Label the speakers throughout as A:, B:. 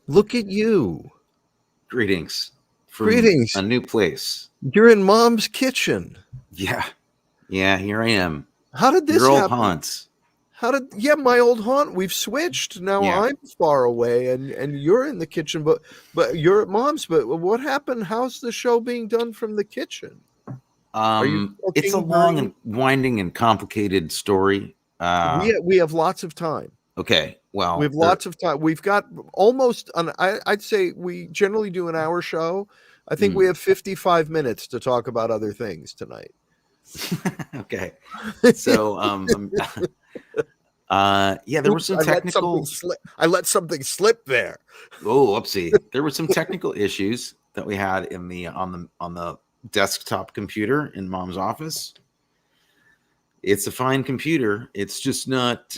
A: Look at you.
B: Greetings from
A: Greetings.
B: a new place.
A: You're in Mom's kitchen.
B: Yeah, here I am.
A: How did this
B: Your old
A: happen?
B: haunts.
A: My old haunt. We've switched. Now
B: Yeah.
A: I'm far away and you're in the kitchen, but you're at Mom's. But what happened? How's the show being done from the kitchen? Are you
B: It's a
A: cooking
B: long and
A: during?
B: winding and complicated story.
A: We have lots of time.
B: Okay.
A: We
B: Well,
A: have lots of time. We've got almost an. I'd say we generally do an hour show. I think we
B: mm,
A: have 55 minutes to talk about other things tonight.
B: okay. So, yeah, there were
A: Oops,
B: some
A: I let something
B: technical.
A: slip. I let something slip there.
B: Oh, oopsie! There were some technical issues that we had in the on the desktop computer in Mom's office. It's a fine computer. It's just not.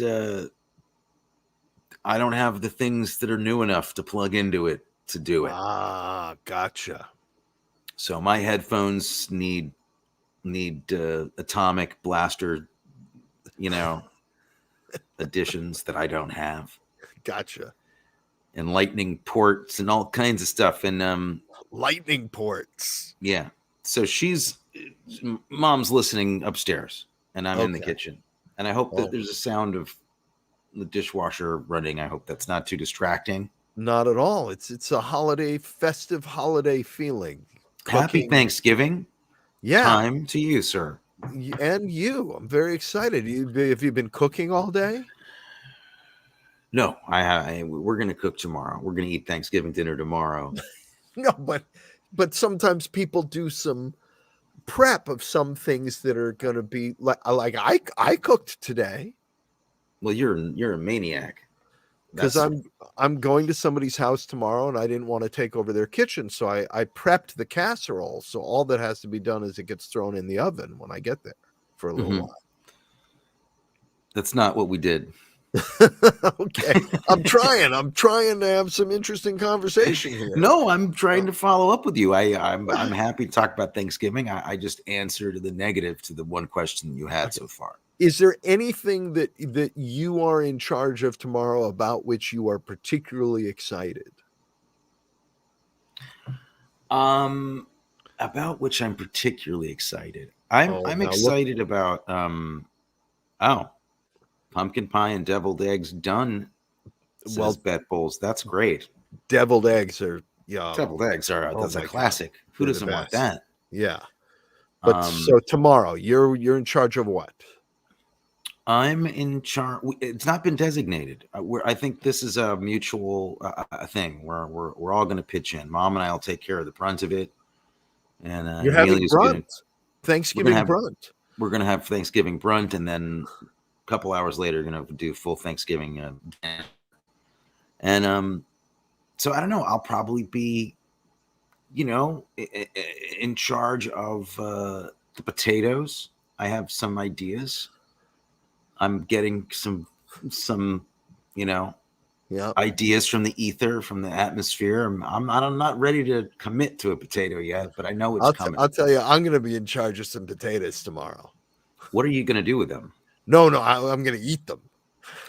B: I don't have the things that are new enough to plug into it to do it.
A: Ah, gotcha.
B: So my headphones need atomic blaster, you know, additions that I don't have,
A: Gotcha.
B: and lightning ports and all kinds of stuff. And
A: Lightning ports.
B: yeah, so Mom's listening upstairs, and I'm in the
A: Okay.
B: kitchen, and I hope that
A: Oh,
B: there's a sound of the dishwasher running. I hope that's not too distracting.
A: not at all. It's a festive holiday feeling.
B: Happy
A: Cooking.
B: Thanksgiving
A: Yeah.
B: time to you, sir.
A: And you. I'm very excited. Have you been cooking all day?
B: No, we're gonna cook tomorrow. We're gonna eat Thanksgiving dinner tomorrow.
A: No, but sometimes people do some prep of some things that are going to be like I cooked today
B: Well, you're a maniac.
A: because
B: That's
A: I'm going to somebody's house tomorrow and I didn't want to take over their kitchen, so I prepped the casserole. So all that has to be done is it gets thrown in the oven when I get there for a little
B: mhm.
A: while.
B: That's not what we did.
A: Okay, I'm trying to have some interesting conversation here.
B: No, I'm trying to follow up with you. I'm happy to talk about Thanksgiving. I just answered the negative to the one question you had
A: Okay.
B: so far.
A: Is there anything that you are in charge of tomorrow about which you are particularly excited?
B: Um, about which I'm particularly excited. I'm
A: Now look.
B: excited about oh, pumpkin pie and deviled eggs done, says
A: Well,
B: Bet Bowls. That's great.
A: deviled eggs are yum.
B: Deviled eggs are
A: Oh
B: that's a
A: my god,
B: classic. Who
A: they're the
B: doesn't want
A: best.
B: that?
A: Yeah. But
B: Um,
A: so tomorrow, you're in charge of what?
B: I'm in charge. It's not been designated. I think this is a mutual thing where we're all going to pitch in. Mom and I will take care of the brunt of it, and
A: You're having
B: Amelia's going
A: brunt.
B: to. We're gonna
A: Thanksgiving
B: have
A: brunt.
B: Thanksgiving brunt, and then a couple hours later, going to do full Thanksgiving dinner. And so I don't know. I'll probably be, in charge of the potatoes. I have some ideas. I'm getting some
A: Yeah.
B: ideas from the ether, from the atmosphere. I'm not ready to commit to a potato yet, but I know it's coming.
A: I'll tell you, I'm going to be in charge of some potatoes tomorrow.
B: What are you going to do with them?
A: No, I'm going to eat them.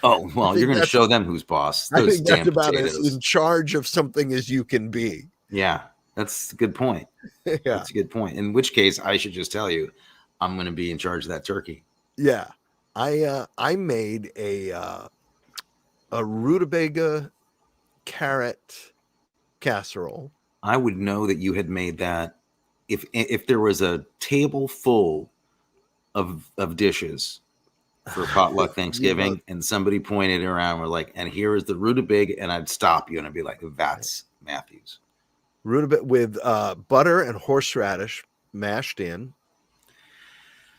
B: Oh,
A: I
B: well, you're
A: think
B: going to
A: that's
B: show them who's boss.
A: I
B: Those
A: think that's
B: damn
A: about as in
B: potatoes.
A: charge of something as you can be.
B: Yeah, that's a good point.
A: Yeah.
B: That's a good point. In which case, I should just tell you, I'm going to be in charge of that turkey.
A: Yeah. I made a rutabaga carrot casserole.
B: I would know that you had made that if there was a table full of dishes for potluck
A: You know,
B: Thanksgiving, and somebody pointed around, we're like, and here is the rutabaga, and I'd stop you and I'd be like, that's Matthews.
A: rutabaga with butter and horseradish mashed in,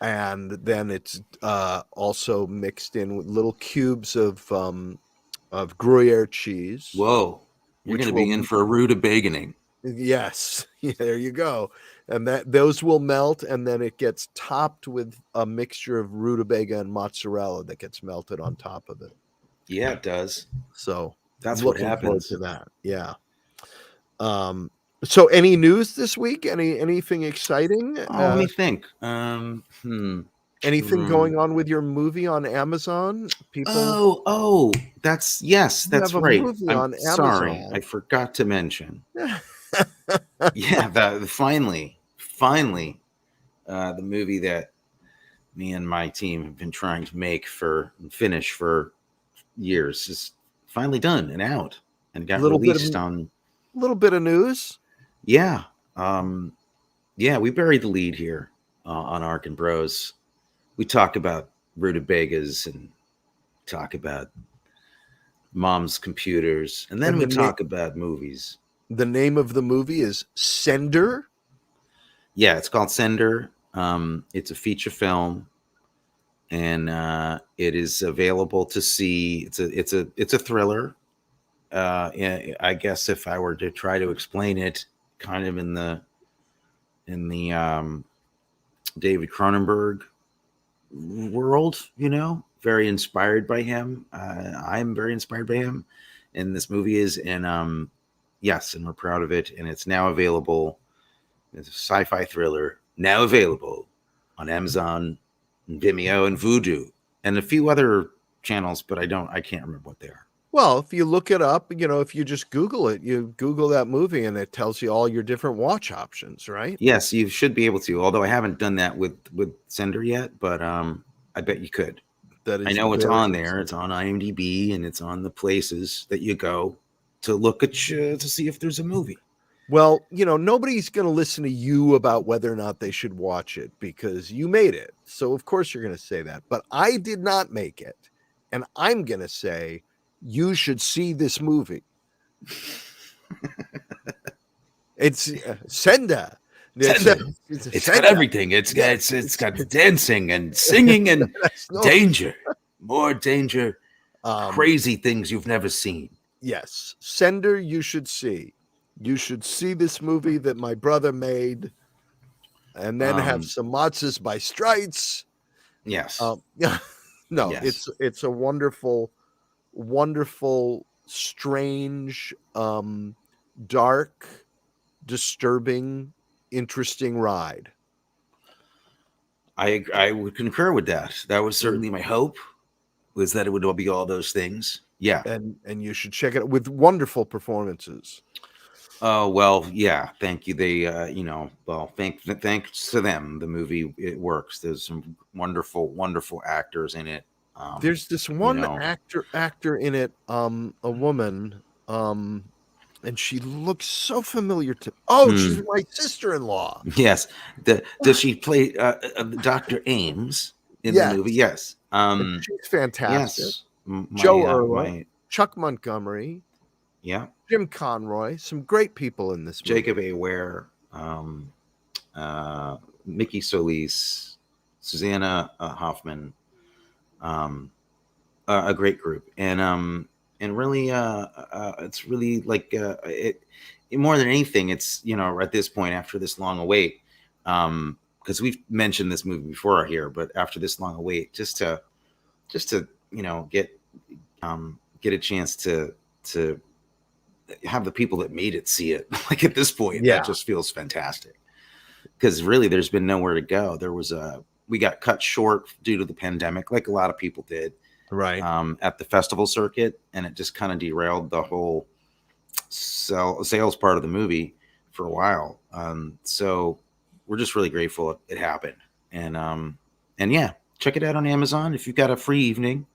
A: and then it's also mixed in with little cubes of Gruyere cheese,
B: Whoa, you're going
A: which
B: to be
A: will
B: in for a rutabaga-ing.
A: yes, yeah, there you go, and those will melt, and then it gets topped with a mixture of rutabaga and mozzarella that gets melted on top of it.
B: Yeah, it does.
A: So
B: That's what
A: looking forward
B: happens.
A: to that. Yeah. So any news this week? Anything exciting?
B: Oh, let me think.
A: Anything
B: Um,
A: going on with your movie on Amazon? People,
B: that's
A: you have a
B: right.
A: movie
B: I'm
A: on
B: sorry, I
A: Amazon.
B: forgot to mention. Yeah, finally, the movie that me and my team have been trying to make for and finish for years is finally done and out and got
A: Little bit of
B: released on.
A: little bit of news.
B: Yeah, um, yeah, we buried the lead here on Arkin Bros. We talk about rutabagas and talk about mom's computers, and then
A: And
B: we talk about movies.
A: the name of the movie is Sender.
B: Yeah, it's called Sender. It's a feature film, and it is available to see. It's a thriller. Yeah, I guess if I were to try to explain it, kind of in the David Cronenberg world, very inspired by him. I'm very inspired by him, and this movie is. And yes, and we're proud of it. And it's now available. It's a sci-fi thriller now available on Amazon, and Vimeo, and Vudu, and a few other channels, but I can't remember what they are.
A: Well, if you look it up, if you just Google it, you Google that movie and it tells you all your different watch options, right?
B: Yes, you should be able to. Although I haven't done that with Sender yet, but I bet you could.
A: That
B: I
A: is
B: know it's
A: very
B: on there. It's on IMDb, and it's on the places that you go to look at to see if there's a movie.
A: well, nobody's going to listen to you about whether or not they should watch it because you made it. So of course you're going to say that. But I did not make it. And I'm going to say you should see this movie. It's Senda.
B: It's got everything. It's got dancing and singing and danger, more danger, crazy things you've never seen.
A: Yes, Sender. You should see. You should see this movie that my brother made, and then have some matzahs by Strites.
B: Yes.
A: No,
B: yes.
A: it's a wonderful, wonderful, strange, dark, disturbing, interesting ride.
B: I would concur with that. That was certainly my hope, was that it would all be all those things. Yeah.
A: And you should check it out with wonderful performances.
B: Oh well, yeah. Thank you. They, thanks to them, the movie, it works. There's some wonderful, wonderful actors in it.
A: There's this one actor in it, a woman, and she looks so familiar to. Oh, she's my sister-in-law.
B: Yes. Does she play Dr. Ames in the movie? Yes.
A: She's fantastic.
B: Yes.
A: Joe Erla, Chuck Montgomery.
B: Yeah.
A: Jim Conroy. Some great people in this movie.
B: Jacob A. Ware, Mickey Solis, Susanna Hoffman. A great group, and really, it's really like it more than anything. It's at this point, after this long a wait, because we've mentioned this movie before here, but after this long a wait, just to get a chance to have the people that made it see it. Like at this point, that just feels fantastic. Because really, there's been nowhere to go. We got cut short due to the pandemic, like a lot of people did.
A: Right.
B: At the festival circuit, and it just kind of derailed the whole sales part of the movie for a while. So we're just really grateful it happened. And yeah, check it out on Amazon if you've got a free evening.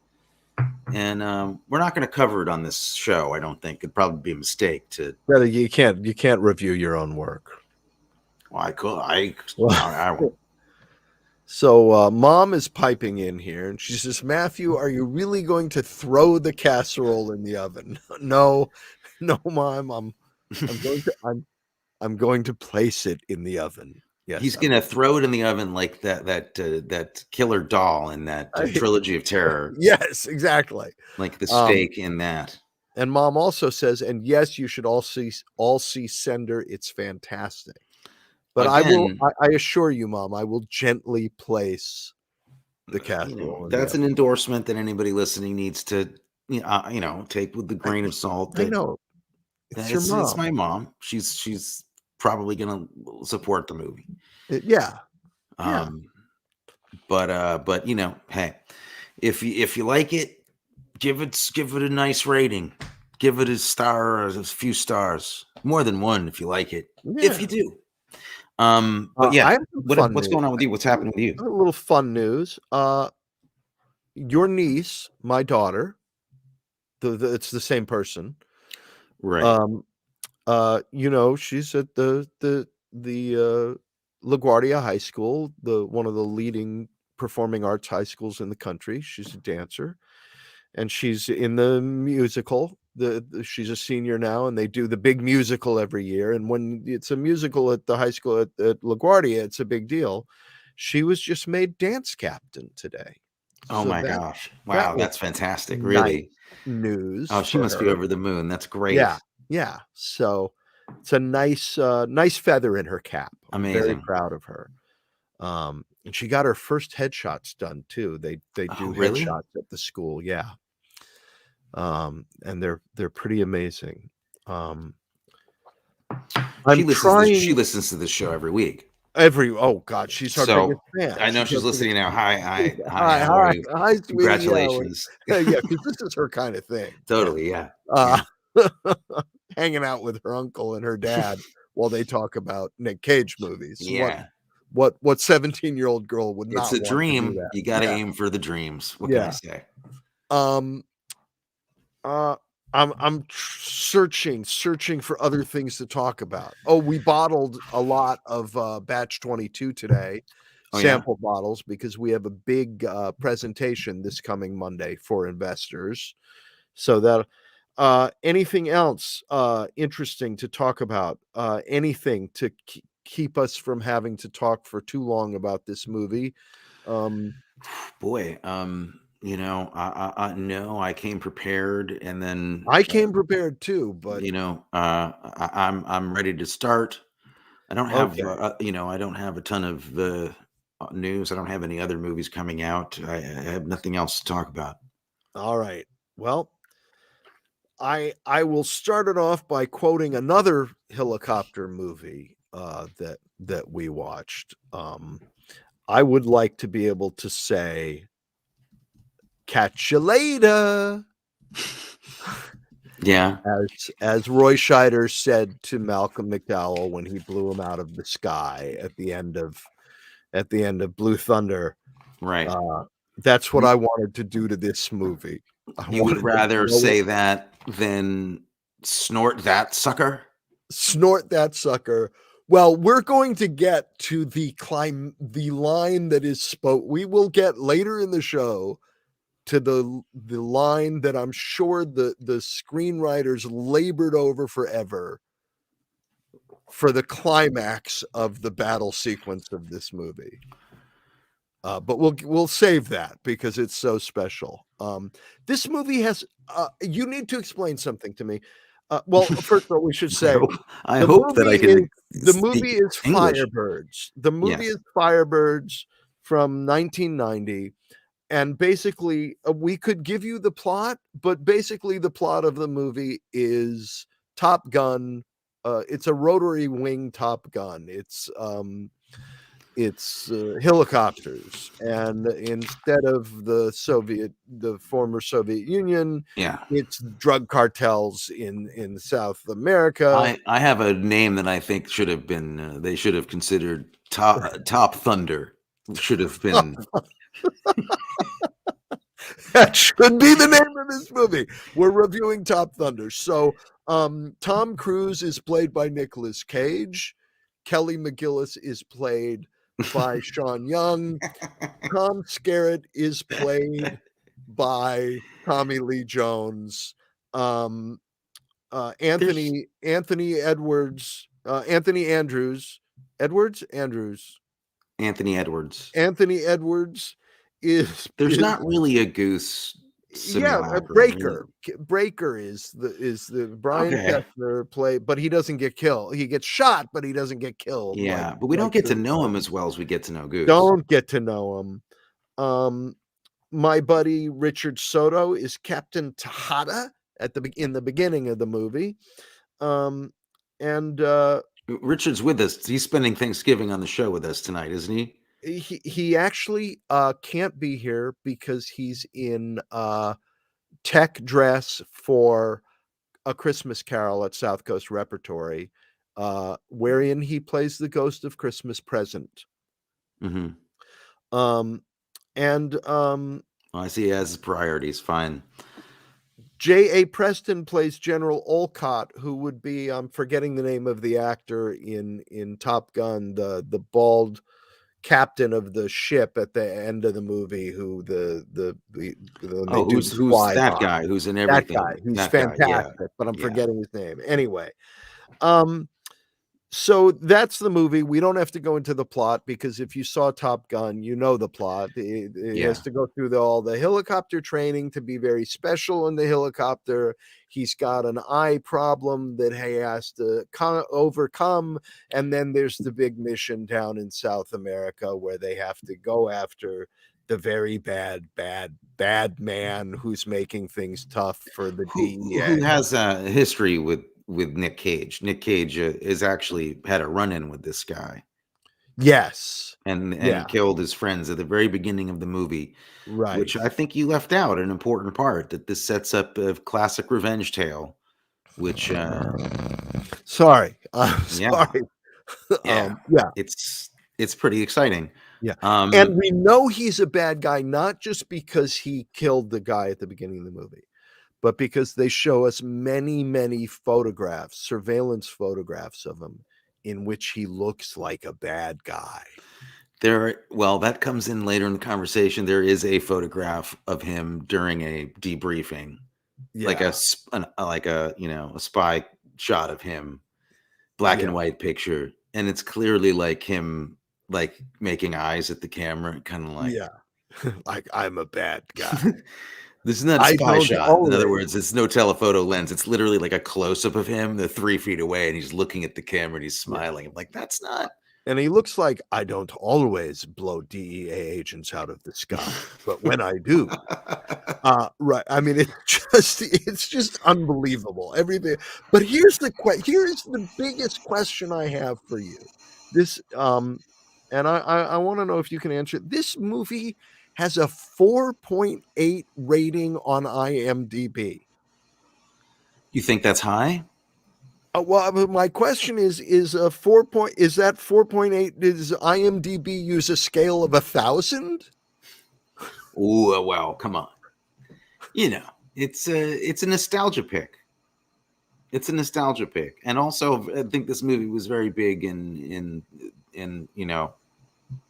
B: And we're not going to cover it on this show. I don't think it'd probably be a mistake to.
A: You can't review your own work.
B: Well, I won't.
A: So Mom is piping in here, and she says, "Matthew, are you really going to throw the casserole in the oven?" No, Mom. I'm going to place it in the oven. Yes,
B: he's going to throw it in the oven like that killer doll in that Trilogy of Terror.
A: Yes, exactly.
B: Like the steak in that.
A: And Mom also says, and yes, you should all see Sender. It's fantastic. But again, I assure you, Mom, I will gently place the casserole.
B: That's an endorsement that anybody listening needs to, take with the grain of salt.
A: I know. It's your mom.
B: It's my mom. She's probably going to support the movie.
A: Yeah.
B: But hey, if you like it, give it a nice rating. Give it a few stars, more than one if you like it. If you do. But
A: I
B: yeah,
A: have some fun
B: what's
A: news.
B: going on with you? What's happening with you?
A: A little fun news. Your niece, my daughter, it's the same person.
B: Right.
A: She's at the LaGuardia High School, one of the leading performing arts high schools in the country. She's a dancer, and she's in the musical. She's a senior now, and they do the big musical every year. And when it's a musical at the high school at LaGuardia, it's a big deal. She was just made dance captain today.
B: Oh
A: So
B: my
A: that
B: gosh.
A: that
B: Wow,
A: was
B: that's fantastic.
A: nice
B: Really.
A: news
B: Oh, she
A: for
B: must be
A: her.
B: over the moon. That's
A: Yeah,
B: great.
A: yeah. So it's a nice feather in her cap. I'm very
B: Amazing.
A: proud of her. And she got her first headshots done too. They
B: Oh,
A: do
B: really?
A: headshots at the school, yeah. And they're pretty amazing. Um, I'm
B: She
A: trying
B: listens to this show every week.
A: oh god, she's our biggest
B: So
A: fan.
B: I know
A: She's our
B: she's
A: biggest
B: listening now. Hi,
A: hi,
B: how are
A: hi,
B: you?
A: hi, sweetie. Yeah,
B: Congratulations.
A: yeah, because this is her kind of thing.
B: Totally, yeah.
A: Uh,
B: Yeah.
A: hanging out with her uncle and her dad while they talk about Nick Cage movies.
B: Yeah.
A: What 17-year-old girl would
B: It's
A: not
B: a
A: want to do
B: dream.
A: that?
B: You gotta
A: Yeah,
B: aim for the dreams. What can I
A: yeah.
B: say?
A: Um, uh, I'm searching for other things to talk about. Oh, we bottled a lot of batch 22 today,
B: Oh yeah.
A: sample bottles, because we have a big presentation this coming Monday for investors. So that anything else interesting to talk about? Anything to keep us from having to talk for too long about this movie? Um,
B: Boy, no, I came prepared, and then
A: I came prepared too, but
B: I'm ready to start. I don't have
A: okay.
B: I don't have a ton of news. I don't have any other movies coming out. I have nothing else to talk about.
A: All right. Well, I will start it off by quoting another helicopter movie that we watched. I would like to be able to say, "Catch you later,"
B: Yeah,
A: as Roy Scheider said to Malcolm McDowell when he blew him out of the sky at the end of Blue Thunder.
B: right.
A: That's what I wanted to do to this movie. I
B: You would
A: wanted to
B: rather
A: blow it,
B: say that than snort that sucker?
A: snort that sucker. Well, we're going to get to the line that is spoke. We will get later in the show to the line that I'm sure the screenwriters labored over forever for the climax of the battle sequence of this movie. But we'll save that because it's so special. This movie has. You need to explain something to me. Well, first of all, we should
B: I
A: say
B: hope I
A: the
B: hope that I
A: movie is
B: can speak English.
A: Firebirds. The movie
B: Yes.
A: is Firebirds from 1990, and basically, we could give you the plot, but basically, the plot of the movie is Top Gun. It's a rotary wing Top Gun. It's helicopters, and instead of the former Soviet Union,
B: Yeah.
A: it's drug cartels in South America.
B: I have a name that I think should have been they should have considered Top Thunder should have been
A: That should be the name of this movie. We're reviewing Top Thunder. So, Tom Cruise is played by Nicolas Cage. Kelly McGillis is played by Sean Young. Tom Skerritt is played by Tommy Lee Jones. Um,
B: there's
A: Anthony
B: Andrews.
A: Anthony Edwards
B: There's
A: is
B: not really a goose
A: yeah,
B: simulacrum, really.
A: Breaker is the Brian
B: Okay.
A: Kessler play, but he doesn't get killed. He gets shot, but he doesn't get killed
B: Yeah, but we don't get to
A: Goose
B: know
A: does.
B: him as well as we get to know Goose.
A: Don't get to know him. My buddy Richard Soto is Captain Tejada in the beginning of the movie. And
B: Richard's with us. He's spending Thanksgiving on the show with us tonight, isn't he?
A: He actually can't be here because he's in tech dress for A Christmas Carol at South Coast Repertory, wherein he plays the ghost of Christmas Present.
B: Mm-hmm.
A: Um, and
B: Well, I see he has his priorities. Fine.
A: J.A. Preston plays General Olcott, who would be, I'm forgetting the name of the actor in Top Gun, the bald captain of the ship at the end of the movie, who when they
B: Oh,
A: do the
B: who's that
A: flyby.
B: guy? Who's in
A: That guy,
B: everything?
A: he's
B: That guy. Yeah.
A: fantastic, but I'm
B: Yeah.
A: forgetting his name. Anyway, um, so that's the movie. We don't have to go into the plot because if you saw Top Gun, you know the plot. It
B: Yeah.
A: has to go through all the helicopter training to be very special in the helicopter. He's got an eye problem that he has to overcome. And then there's the big mission down in South America where they have to go after the very bad man who's making things tough for the
B: Who
A: DEA.
B: has a history with Nick Cage? Nick Cage has actually had a run-in with this guy,
A: Yes.
B: and he
A: Yeah.
B: killed his friends at the very beginning of the movie,
A: Right.
B: which I think you left out an important part, that this sets up a classic revenge tale, which
A: Sorry.
B: yeah,
A: Sorry.
B: yeah,
A: Yeah.
B: it's pretty exciting.
A: Yeah.
B: Um,
A: And we know he's a bad guy, not just because he killed the guy at the beginning of the movie, but because they show us many, many photographs, surveillance photographs of him in which he looks like a bad guy.
B: well, that comes in later in the conversation. There is a photograph of him during a debriefing, like
A: Yeah.
B: like a a spy shot of him, black
A: Yeah.
B: and white picture, and it's clearly like him, like making eyes at the camera, kind of like
A: Yeah. Like I'm a bad guy.
B: this is not a
A: I
B: spy
A: don't
B: shot. In other
A: always.
B: words, it's no telephoto lens. It's literally like a close up of him. They're 3 feet away, and he's looking at the camera and he's
A: Yeah.
B: smiling. I'm like, that's not.
A: And he looks like I don't always blow DEA agents out of the sky, but when I do, right. I mean, it's just unbelievable. Everything. But here's the biggest question I have for you. This and I want to know if you can answer it. This movie has a 4.8 rating on IMDb.
B: You think that's high?
A: Well, my question is a is that 4.8? Does IMDb use a scale of 1,000?
B: Oh well, come on. It's a nostalgia pick. It's a nostalgia pick, and also I think this movie was very big in in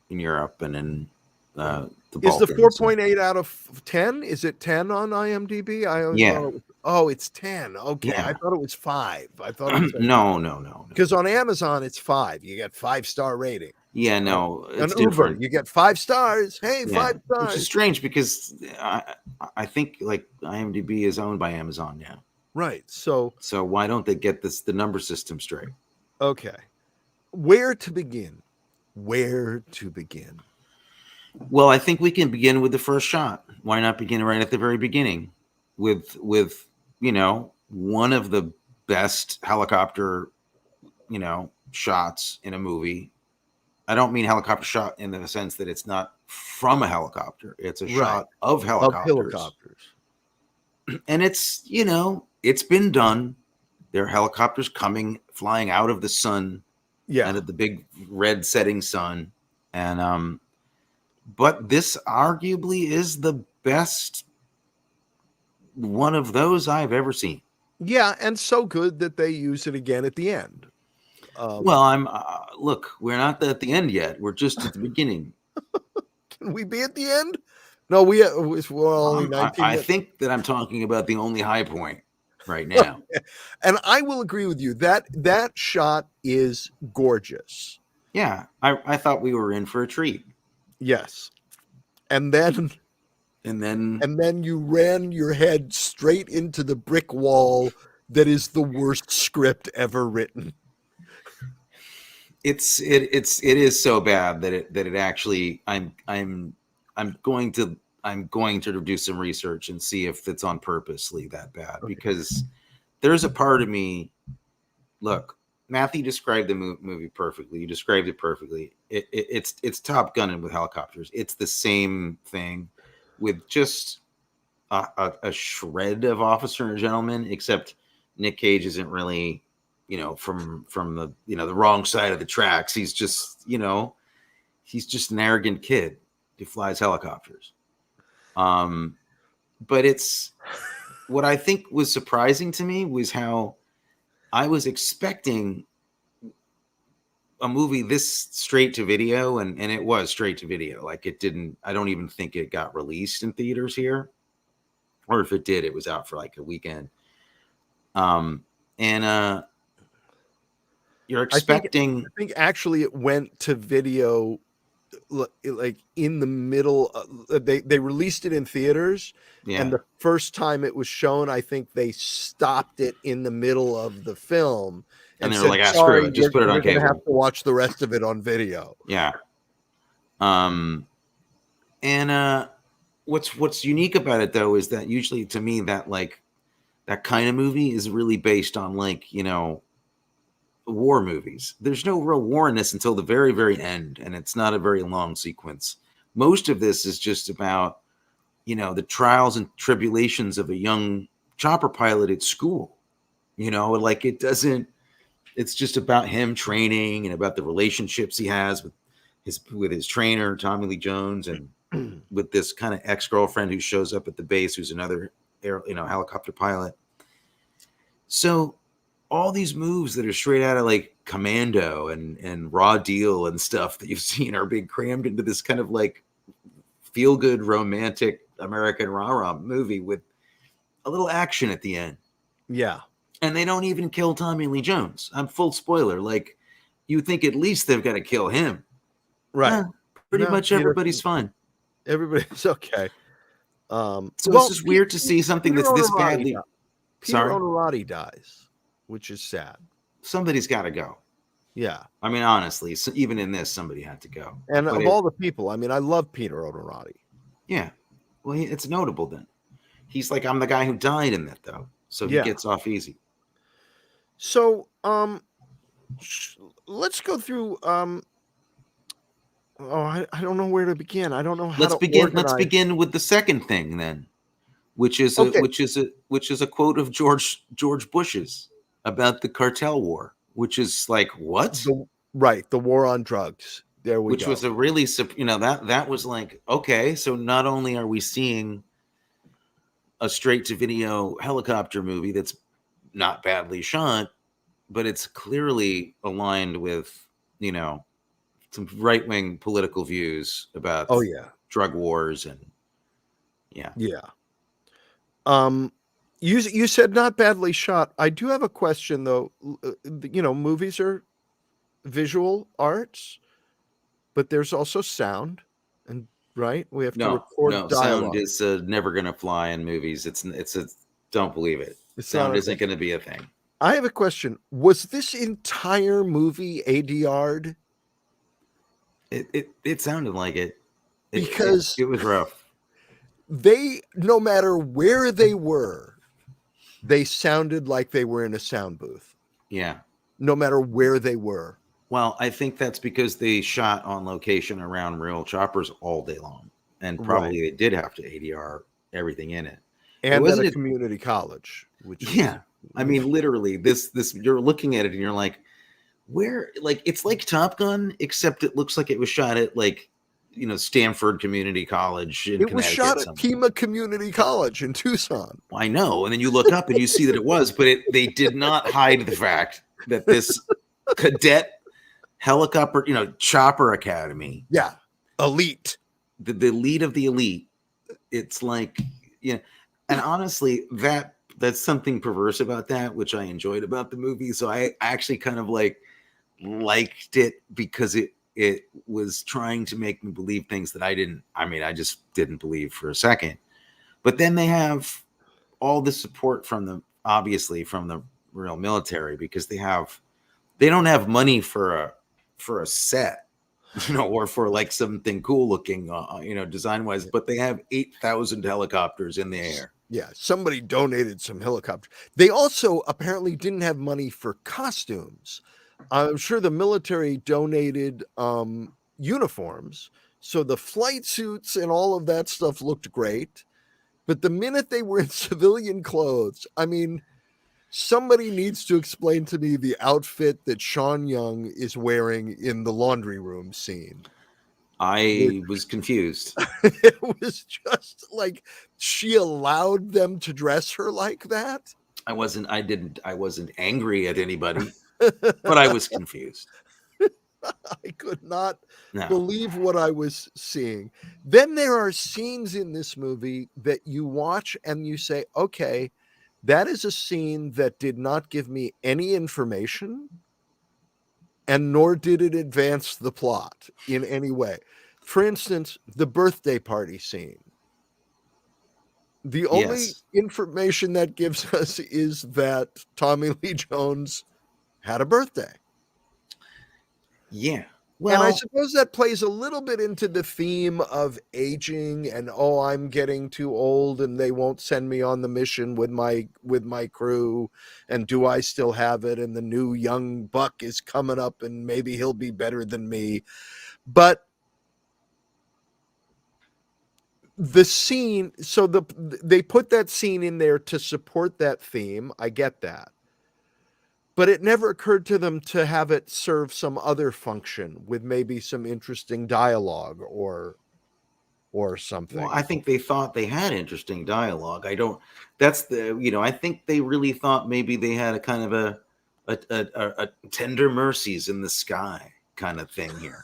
B: Europe and in the
A: Is the
B: Balkans.
A: 4.8 out of 10? Is it 10 on IMDb? I always
B: Yeah,
A: thought oh, it's 10. Okay. I
B: yeah.
A: thought it was 5. I thought it said
B: No.
A: because on Amazon it's 5. You get 5-star rating.
B: Yeah, no,
A: On
B: it's
A: Uber,
B: different.
A: you get 5 stars. Hey,
B: Yeah,
A: 5
B: which is
A: stars.
B: strange because I think like IMDb is owned by Amazon now.
A: Right. So,
B: So why don't they get the number system straight?
A: okay. Where to begin? Where to begin?
B: Well, I think we can begin with the first shot. Why not begin right at the very beginning with one of the best helicopter shots in a movie. I don't mean helicopter shot in the sense that it's not from a helicopter. It's a
A: Right.
B: shot of
A: Of
B: helicopters.
A: helicopters.
B: And it's been done. There are helicopters flying out of the sun,
A: Yeah.
B: out of the big red setting sun. And but this arguably is the best one of those I've ever seen.
A: Yeah, and so good that they use it again at the end.
B: Well, look, we're not at the end yet. We're just at the beginning.
A: Can we be at the end? No, we're only 19
B: I
A: minutes.
B: think that I'm talking about the only high point right now.
A: And I will agree with you. That shot is gorgeous.
B: Yeah, I thought we were in for a treat.
A: Yes. And then you ran your head straight into the brick wall that is the worst script ever written.
B: It is so bad that it actually I'm going to do some research and see if it's on purposely that bad, because there's a part of me, look, Matthew described the movie perfectly. You described it perfectly. It's Top Gun with helicopters. It's the same thing with just a shred of officer and gentleman, except Nick Cage isn't really, from the the wrong side of the tracks. He's just he's just an arrogant kid who flies helicopters. But it's what I think was surprising to me was how I was expecting a movie this straight to video, and it was straight to video. Like I don't even think it got released in theaters here, or if it did, it was out for like a weekend. And you're expecting.
A: I think actually it went to video like in the middle. They released it in theaters, and the first time it was shown, I think they stopped it in the middle of the film.
B: And they were like, screw it, just put it on cable.
A: Have to watch the rest of it on video.
B: Yeah. And what's unique about it though is that usually to me that like that kind of movie is really based on like war movies. There's no real war in this until the very, very end, and it's not a very long sequence. Most of this is just about the trials and tribulations of a young chopper pilot at school. Like it's just about him training and about the relationships he has with his trainer, Tommy Lee Jones, and with this kind of ex-girlfriend who shows up at the base, who's another helicopter pilot. So all these moves that are straight out of like Commando and Raw Deal and stuff that you've seen are being crammed into this kind of like feel-good romantic American rah-rah movie with a little action at the end.
A: Yeah.
B: And they don't even kill Tommy Lee Jones. I'm full spoiler. Like, you think at least they've got to kill him.
A: Right.
B: Pretty much everybody's fine.
A: Everybody's okay.
B: So it's just weird to see something that's this badly.
A: Peter Onorati dies, which is sad.
B: Somebody's got to go.
A: Yeah.
B: I mean, honestly, so even in this, somebody had to go.
A: And of all the people, I mean, I love Peter Onorati.
B: Yeah. Well, it's notable then. He's like, I'm the guy who died in that, though. So he gets off easy.
A: So, let's go through. I don't know where to begin. I don't know how. Let's
B: begin with the second thing then, which is a quote of George Bush's about the cartel war, which is like what?
A: The war on drugs. There we go.
B: Which was a really that was like, okay, so not only are we seeing a straight to video helicopter movie that's not badly shot, but it's clearly aligned with, some right-wing political views about drug wars and
A: you said not badly shot. I do have a question though. Movies are visual arts, but there's also sound, and right, we have to record dialogue.
B: Sound is never going to fly in movies. It's don't believe it. Sound isn't going to be a thing.
A: I have a question. Was this entire movie ADR'd?
B: It sounded like it.
A: Because
B: it was rough.
A: They, no matter where they were, they sounded like they were in a sound booth.
B: Yeah.
A: No matter where they were.
B: Well, I think that's because they shot on location around real choppers all day long. And probably they did have to ADR everything in it.
A: And at a community college.
B: I mean, literally, this you're looking at it and you're like, where, like, it's like Top Gun, except it looks like it was shot at like, Stanford Community College in Connecticut.
A: It was shot at Pima Community College in Tucson.
B: I know. And then you look up and you see that it was, but they did not hide the fact that this cadet helicopter, chopper academy.
A: Yeah. Elite.
B: The elite of the elite. It's like, and honestly, that's something perverse about that, which I enjoyed about the movie. So I actually kind of liked it because it was trying to make me believe things that I just didn't believe for a second. But then they have all the support from the real military, because they don't have money for a set, or for like something cool looking, design wise, but they have 8,000 helicopters in the air.
A: Yeah, somebody donated some helicopters. They also apparently didn't have money for costumes. I'm sure the military donated uniforms, so the flight suits and all of that stuff looked great. But the minute they were in civilian clothes, I mean, somebody needs to explain to me the outfit that Sean Young is wearing in the laundry room scene.
B: I was confused.
A: It was just like she allowed them to dress her like that.
B: I wasn't angry at anybody, but I was confused.
A: I could not
B: No.
A: believe what I was seeing. Then there are scenes in this movie that you watch and you say, okay, that is a scene that did not give me any information, and nor did it advance the plot in any way. For instance, the birthday party scene. The only
B: Yes.
A: information that gives us is that Tommy Lee Jones had a birthday.
B: Yeah.
A: And I
B: Well,
A: suppose that plays a little bit into the theme of aging and, oh, I'm getting too old and they won't send me on the mission with my crew, and do I still have it, and the new young buck is coming up and maybe he'll be better than me. But the scene, so they put that scene in there to support that theme. I get that. But it never occurred to them to have it serve some other function with maybe some interesting dialogue or
B: well,
A: something.
B: I think they thought they had interesting dialogue. I think they really thought maybe they had a kind of a tender mercies in the sky kind of thing here.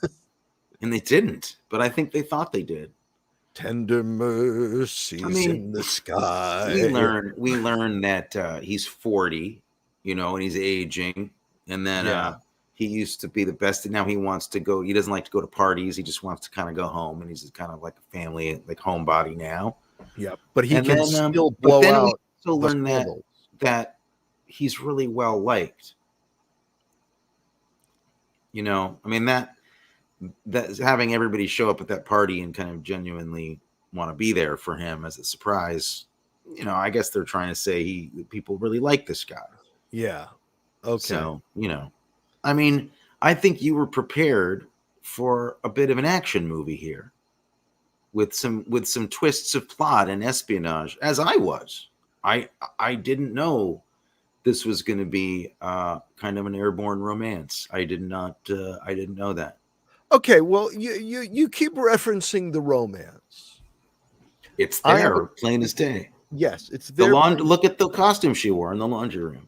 B: And they didn't, but I think they thought they did.
A: Tender mercies
B: I mean,
A: in the sky.
B: we learn that he's 40, and he's aging, and then
A: Yeah.
B: he used to be the best, and now he wants to go. He doesn't like to go to parties. He just wants to kind of go home, and he's kind of like a family, like homebody now.
A: Yeah, but he
B: And
A: can
B: then,
A: still
B: but
A: blow
B: then we
A: out
B: also
A: the
B: learn
A: handles.
B: that he's really well liked. I mean that's having everybody show up at that party and kind of genuinely want to be there for him as a surprise. I guess they're trying to say people really like this guy.
A: Yeah. Okay.
B: So, I mean, I think you were prepared for a bit of an action movie here with some twists of plot and espionage, as I was. I didn't know this was going to be kind of an airborne romance. I didn't know that.
A: Okay, well, you keep referencing the romance.
B: It's
A: I have
B: there, plain as day.
A: Yes, it's there.
B: Look at the costume she wore in the laundry room.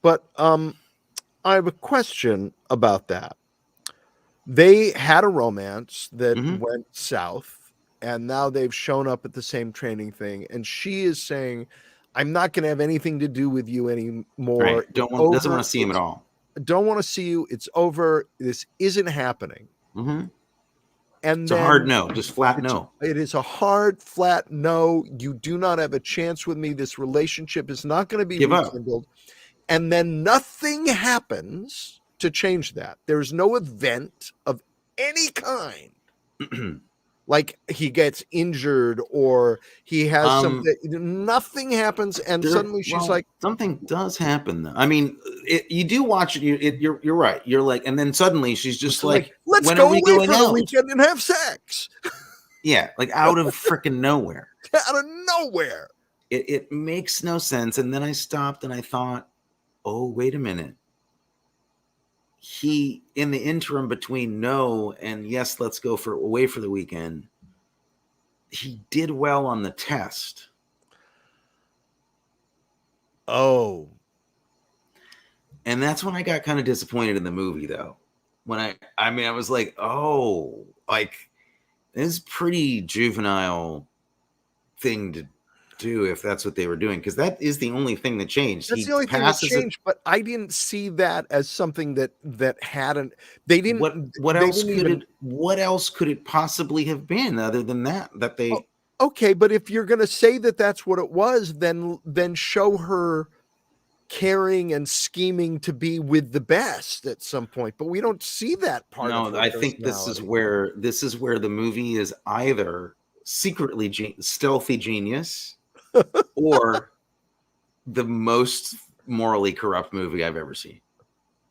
A: But I have a question about that. They had a romance that went south, and now they've shown up at the same training thing, and she is saying, I'm not going to have anything to do with you anymore.
B: Right. Doesn't want to see him at all.
A: Don't want to see you. It's over. This isn't happening. And
B: it's a hard no, just flat no.
A: It is a hard, flat no. You do not have a chance with me. This relationship is not going to be rekindled. And then nothing happens to change that. There's no event of any kind. Like he gets injured or he has something. Nothing happens, and suddenly she's like,
B: something does happen though. I mean, you do watch it. You're right. You're like, and then suddenly she's just like,
A: let's
B: when
A: go
B: are we
A: away
B: going
A: for
B: out?
A: the weekend and have sex.
B: Yeah, like out of freaking nowhere.
A: Out of nowhere.
B: It makes no sense. And then I stopped and I thought, oh, wait a minute. He, in the interim between no and yes, let's go away for the weekend, he did well on the test.
A: Oh.
B: And that's when I got kind of disappointed in the movie, though. When I was like, oh, like this is pretty juvenile thing to do if that's what they were doing, because that is the only thing that changed.
A: That's the only thing that changed, but I didn't see that as something that hadn't. They didn't.
B: What else could it possibly have been other than that? That they.
A: Okay, but if you're going to say that that's what it was, then show her caring and scheming to be with the best at some point. But we don't see that part.
B: No, I think this is where the movie is either secretly stealthy genius or the most morally corrupt movie I've ever seen.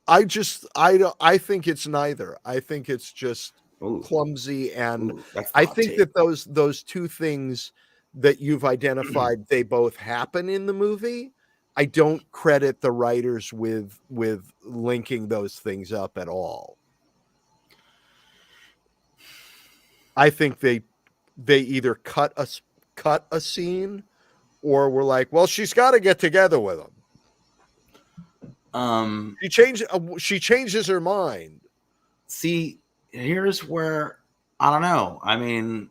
A: I think it's neither. I think it's just
B: Ooh,
A: clumsy, and
B: that's the
A: I
B: hot
A: think
B: take.
A: that those two things that you've identified, they both happen in the movie. I don't credit the writers with linking those things up at all. I think they either cut a scene, or were like, well, she's got to get together with him. She changes her mind.
B: See, here's where I don't know. I mean,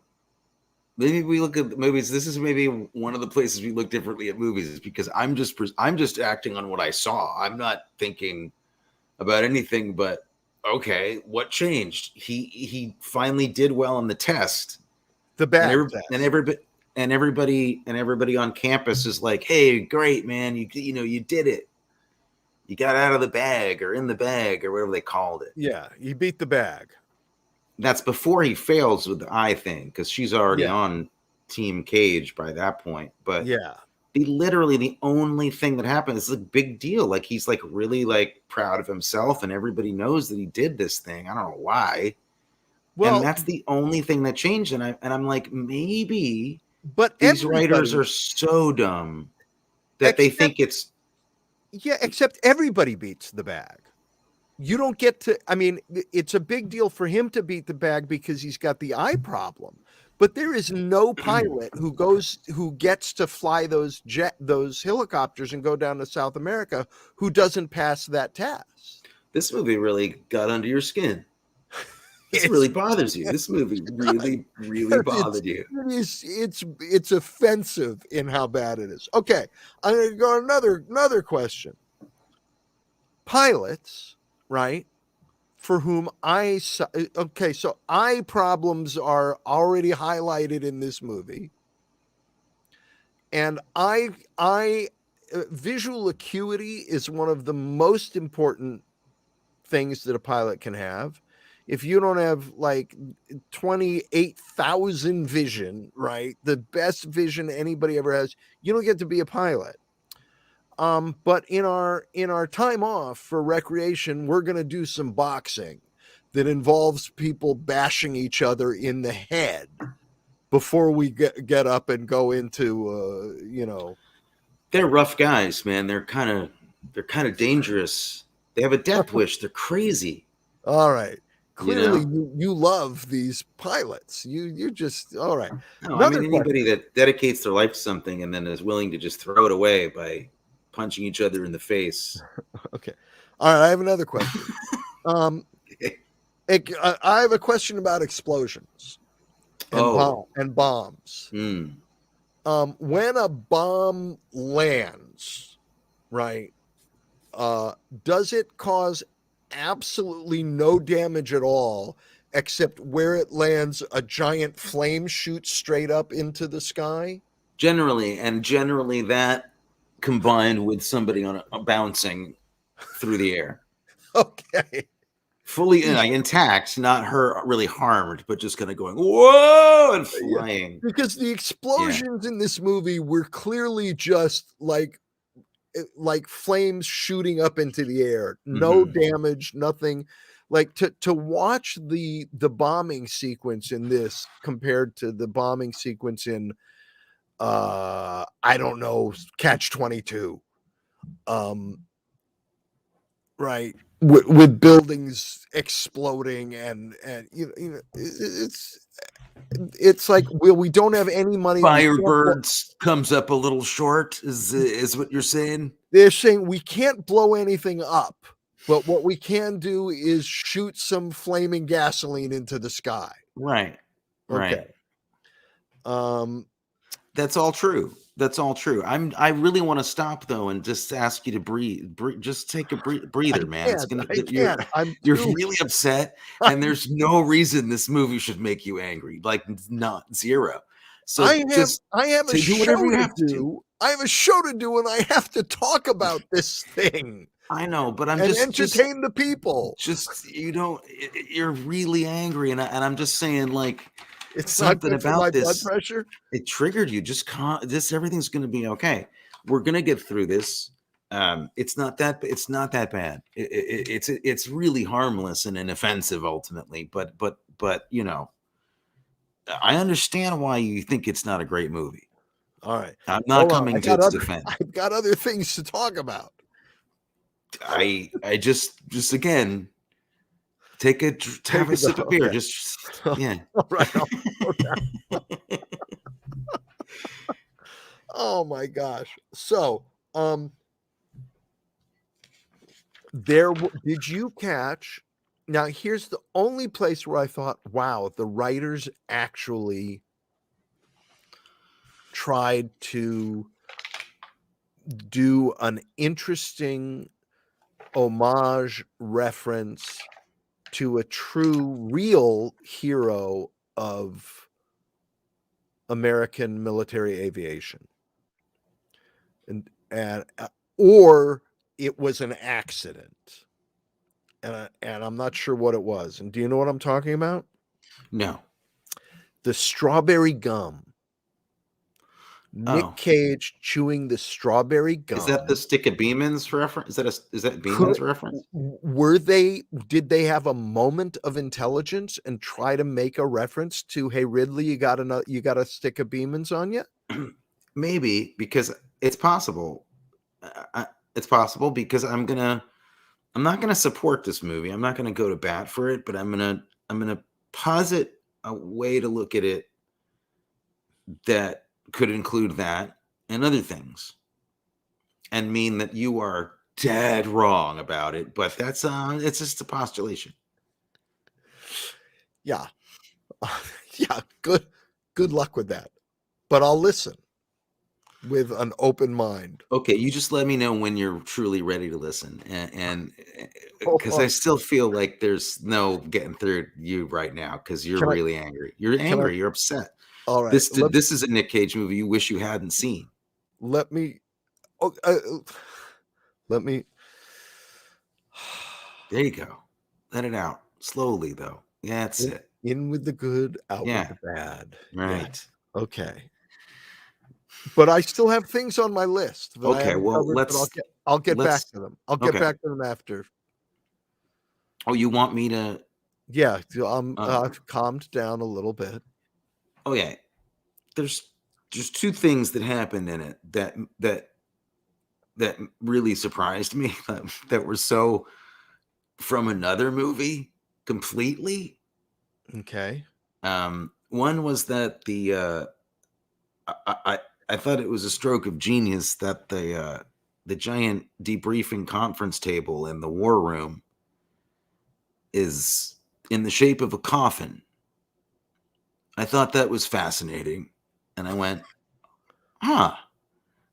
B: maybe we look at movies. This is maybe one of the places we look differently at movies, is because I'm just acting on what I saw. I'm not thinking about anything but, okay, what changed? He finally did well on the test.
A: The bad test.
B: And everybody on campus is like, hey, great, man, you did it. You got out of the bag, or in the bag, or whatever they called it.
A: Yeah, he beat the bag.
B: That's before he fails with the eye thing, because she's already on Team Cage by that point. But the only thing that happened is a big deal. Like, he's like really like proud of himself, and everybody knows that he did this thing. I don't know why. Well, and that's the only thing that changed. And I'm like, maybe,
A: but
B: these writers are so dumb that they think it's.
A: Yeah, except everybody beats the bag. You don't get to, I mean, it's a big deal for him to beat the bag because he's got the eye problem. But there is no pilot who gets to fly those helicopters and go down to South America who doesn't pass that test.
B: This movie really got under your skin. This really bothers you. This movie really, really bothered you.
A: It's offensive in how bad it is. Okay, I'm going to go another question. Pilots, right? For whom so eye problems are already highlighted in this movie, and visual acuity is one of the most important things that a pilot can have. If you don't have like 28,000 vision, right? The best vision anybody ever has, you don't get to be a pilot. But in our time off for recreation, we're going to do some boxing that involves people bashing each other in the head before we get up and go into,
B: They're rough guys, man. They're kind of dangerous. They have a death wish. They're crazy.
A: All right. Clearly, you love these pilots. You just, all right.
B: No, I mean, anybody that dedicates their life to something and then is willing to just throw it away by punching each other in the face.
A: Okay. All right. I have another question. I have a question about explosions and bombs. When a bomb lands, right, does it cause absolutely no damage at all, except where it lands, a giant flame shoots straight up into the sky?
B: Generally that combined with somebody on a bouncing through the air.
A: Okay.
B: Fully intact, not her really harmed, but just kind of going, whoa, and flying.
A: Yeah. Because the explosions in this movie were clearly just like flames shooting up into the air. No damage, nothing. Like to watch the bombing sequence in this compared to the bombing sequence in I don't know, Catch-22. Right. With buildings exploding and it's like, we don't have any money.
B: Firebirds comes up a little short is what you're saying.
A: They're saying we can't blow anything up, but what we can do is shoot some flaming gasoline into the sky.
B: Right.
A: Okay.
B: That's all true. I really want to stop though and just ask you to breathe. Just take a breather, man. You're really upset, and there's no reason this movie should make you angry. Like, not zero. So
A: I have a show to do. I have a show to do, and I have to talk about this thing.
B: I know, but I'm
A: entertain the people.
B: You're really angry, and I'm just saying, like,
A: it's
B: something about
A: my
B: this
A: blood pressure.
B: It triggered you. Just everything's going to be okay. We're going to get through this. It's not that bad. It's really harmless and inoffensive ultimately, but you know, I understand why you think it's not a great movie.
A: All right.
B: I'm not
A: Hold on.
B: coming to its defense.
A: I've got other things to talk about.
B: I just again have a sip of beer.
A: Okay.
B: Just yeah.
A: All right. I'll slow down. Oh my gosh. So, did you catch? Now, here's the only place where I thought, wow, the writers actually tried to do an interesting homage reference to a true, real hero of American military aviation. And or it was an accident. And I'm not sure what it was. And do you know what I'm talking about?
B: No.
A: The strawberry gum. Nick Cage chewing the strawberry gum.
B: Is that the stick of Beeman's reference? Is that Beeman's reference?
A: Did they have a moment of intelligence and try to make a reference to, hey Ridley, you got a stick of Beeman's on you?
B: Maybe, because it's possible. It's possible because I'm not gonna support this movie. I'm not gonna go to bat for it, but I'm gonna posit a way to look at it that could include that and other things, and mean that you are dead wrong about it. But that's it's just a postulation.
A: Yeah. Yeah, good luck with that. But I'll listen with an open mind.
B: Okay, you just let me know when you're truly ready to listen, and because I still feel like there's no getting through you right now because you're really angry. You're angry. You're upset.
A: All right.
B: This is a Nick Cage movie you wish you hadn't seen.
A: Let me. Let me.
B: There you go. Let it out slowly, though. Yeah, that's it.
A: In with the good, out with the bad.
B: Right.
A: Yeah. Okay. But I still have things on my list.
B: Okay. Well,
A: I'll get back to them. I'll get back to them after.
B: Oh, you want me to?
A: Yeah. I've calmed down a little bit.
B: Oh yeah. There's two things that happened in it that really surprised me that were so from another movie completely.
A: Okay.
B: One was that I thought it was a stroke of genius that the giant debriefing conference table in the war room is in the shape of a coffin. I thought that was fascinating. And I went,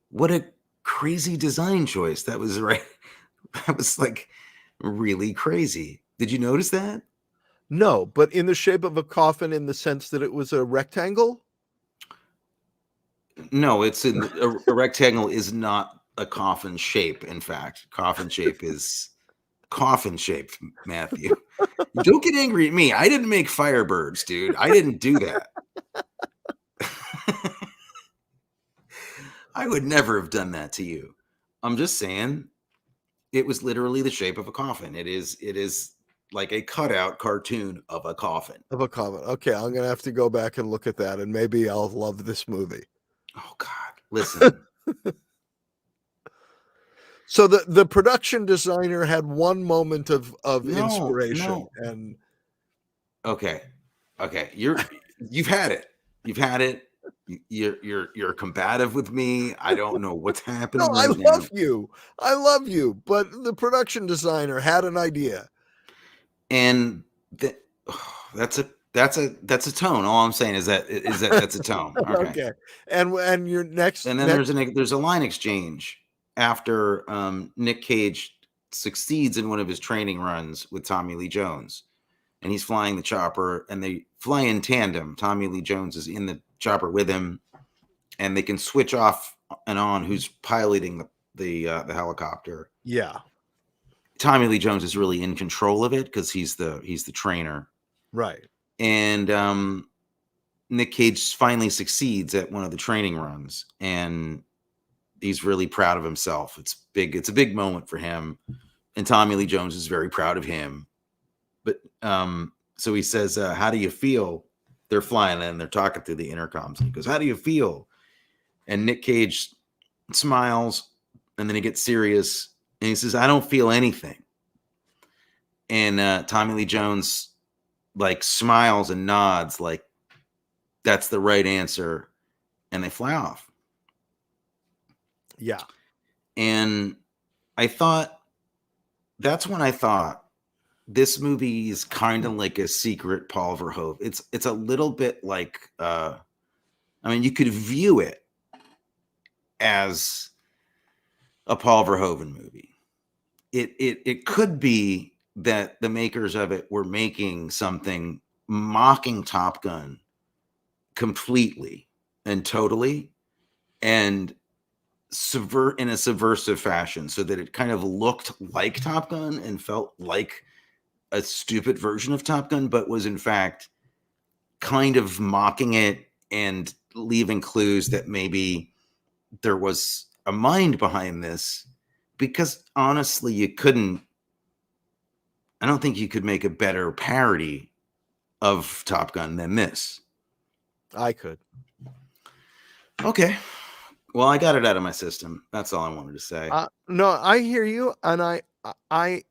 B: what a crazy design choice. That was right. That was like really crazy. Did you notice that?
A: No, but in the shape of a coffin in the sense that it was a rectangle?
B: No, it's in a rectangle is not a coffin shape. In fact, coffin shape is coffin shaped, Matthew. Don't get angry at me. I didn't make Firebirds, dude. I didn't do that. I would never have done that to you. I'm just saying it was literally the shape of a coffin. It is like a cutout cartoon of a coffin.
A: Of a coffin. Okay, I'm gonna have to go back and look at that, and maybe I'll love this movie.
B: Oh God, listen.
A: So the production designer had one moment of inspiration, and
B: okay, you've had it. You've had it. You're combative with me. I don't know what's happening.
A: No, I love you, but the production designer had an idea,
B: and that's a tone. All I'm saying is that's a tone. Okay.
A: And your next,
B: and then there's a line exchange after Nick Cage succeeds in one of his training runs with Tommy Lee Jones, and he's flying the chopper, and they fly in tandem. Tommy Lee Jones is in the chopper with him, and they can switch off and on who's piloting the helicopter.
A: Yeah,
B: Tommy Lee Jones is really in control of it because he's the trainer,
A: right?
B: And Nick Cage finally succeeds at one of the training runs, and he's really proud of himself. It's big. It's a big moment for him. And Tommy Lee Jones is very proud of him. But so he says, how do you feel? They're flying and they're talking through the intercoms. And he goes, how do you feel? And Nick Cage smiles, and then he gets serious, and he says, I don't feel anything. And Tommy Lee Jones like smiles and nods like that's the right answer, and they fly off.
A: Yeah.
B: And that's when I thought this movie is kind of like a secret Paul Verhoeven. It's a little bit like I mean, you could view it as a Paul Verhoeven movie. It could be that the makers of it were making something mocking Top Gun completely and totally, and subvert in a subversive fashion, so that it kind of looked like Top Gun and felt like a stupid version of Top Gun, but was in fact kind of mocking it and leaving clues that maybe there was a mind behind this. Because honestly, I don't think you could make a better parody of Top Gun than this.
A: I could.
B: Okay. Well, I got it out of my system. That's all I wanted to say.
A: No, I hear you. And I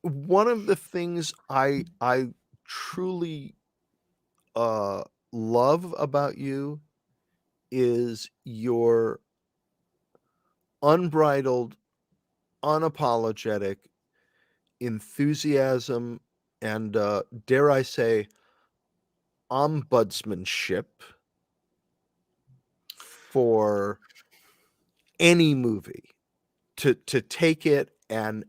A: one of the things I truly love about you is your unbridled, unapologetic enthusiasm and dare I say ombudsmanship for any movie, to take it and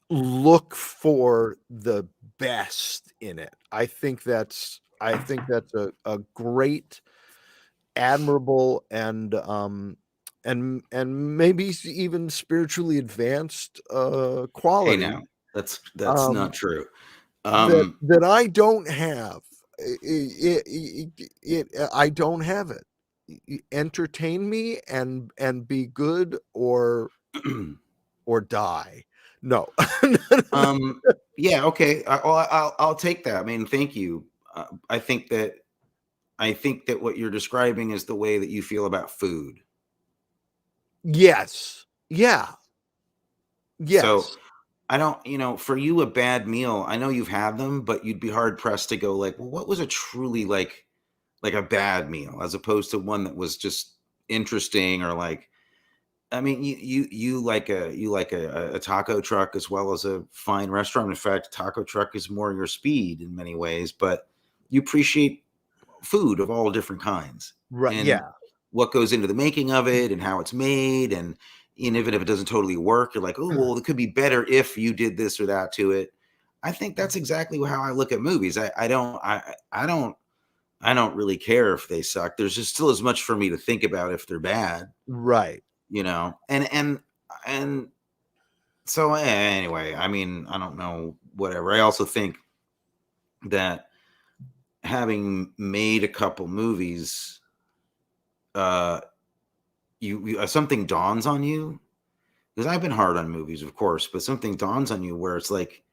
A: look for the best in it. I think that's a great, admirable, and maybe even spiritually advanced quality.
B: Hey, now that's not true.
A: That I don't have. I don't have it. Entertain me and be good or die. No.
B: Yeah. Okay. I'll take that. I mean, thank you. I think that what you're describing is the way that you feel about food.
A: Yes. Yeah. Yes.
B: So I don't, for you, a bad meal, I know you've had them, but you'd be hard pressed to go like, well, what was a truly like a bad meal, as opposed to one that was just interesting, or like, I mean, you like a taco truck as well as a fine restaurant. In fact, taco truck is more your speed in many ways, but you appreciate food of all different kinds.
A: Right.
B: And
A: yeah.
B: what goes into the making of it and how it's made. And even if it doesn't totally work, you're like, oh, well, it could be better if you did this or that to it. I think that's exactly how I look at movies. I don't really care if they suck. There's just still as much for me to think about if they're bad.
A: Right.
B: And so anyway, I mean, I don't know, whatever. I also think that having made a couple movies, you something dawns on you, because I've been hard on movies, of course, but something dawns on you where it's like,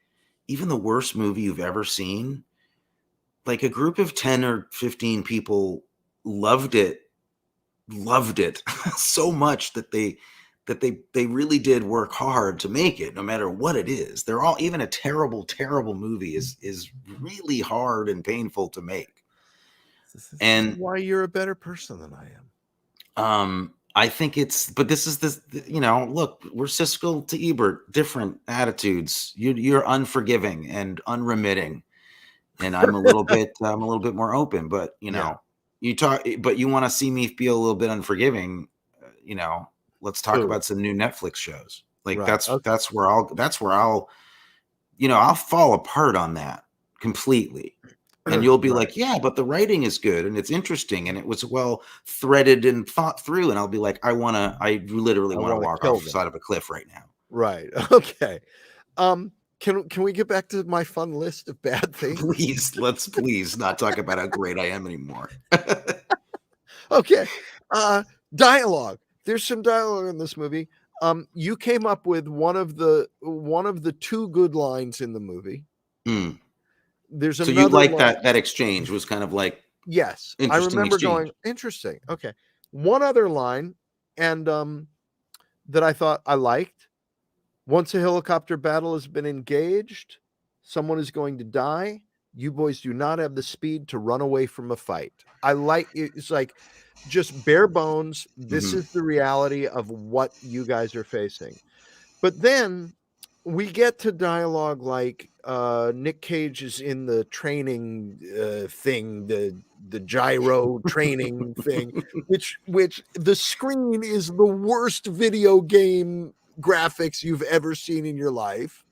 B: even the worst movie you've ever seen, like a group of 10 or 15 people loved it so much that they really did work hard to make it, no matter what it is. They're all, even a terrible movie is really hard and painful to make.
A: This is
B: And
A: why you're a better person than I am.
B: I think but this is this, look, we're Siskel to Ebert, different attitudes. You're unforgiving and unremitting, and I'm a little bit more open, but you talk, but you want to see me feel a little bit unforgiving, let's talk about some new Netflix shows. Like,
A: right.
B: that's where I'll fall apart on that completely. And you'll be
A: right.
B: like, yeah, but the writing is good and it's interesting and it was well threaded and thought through. And I'll be like, I literally want to walk off the side of a cliff right now.
A: Right. Okay. Can we get back to my fun list of bad things?
B: Please not talk about how great I am anymore.
A: Okay. Dialogue. There's some dialogue in this movie. You came up with one of the two good lines in the movie.
B: Hmm.
A: There's
B: So
A: another
B: you like
A: line.
B: that exchange was kind of like
A: Yes, I
B: interesting
A: remember
B: exchange.
A: going, interesting. Okay. One other line, and that I thought I liked. Once a helicopter battle has been engaged, someone is going to die. You boys do not have the speed to run away from a fight. I like it's like just bare bones. This
B: Mhm.
A: is the reality of what you guys are facing. But then we get to dialogue like Nick Cage is in the training thing, the gyro training thing, which the screen is the worst video game graphics you've ever seen in your life.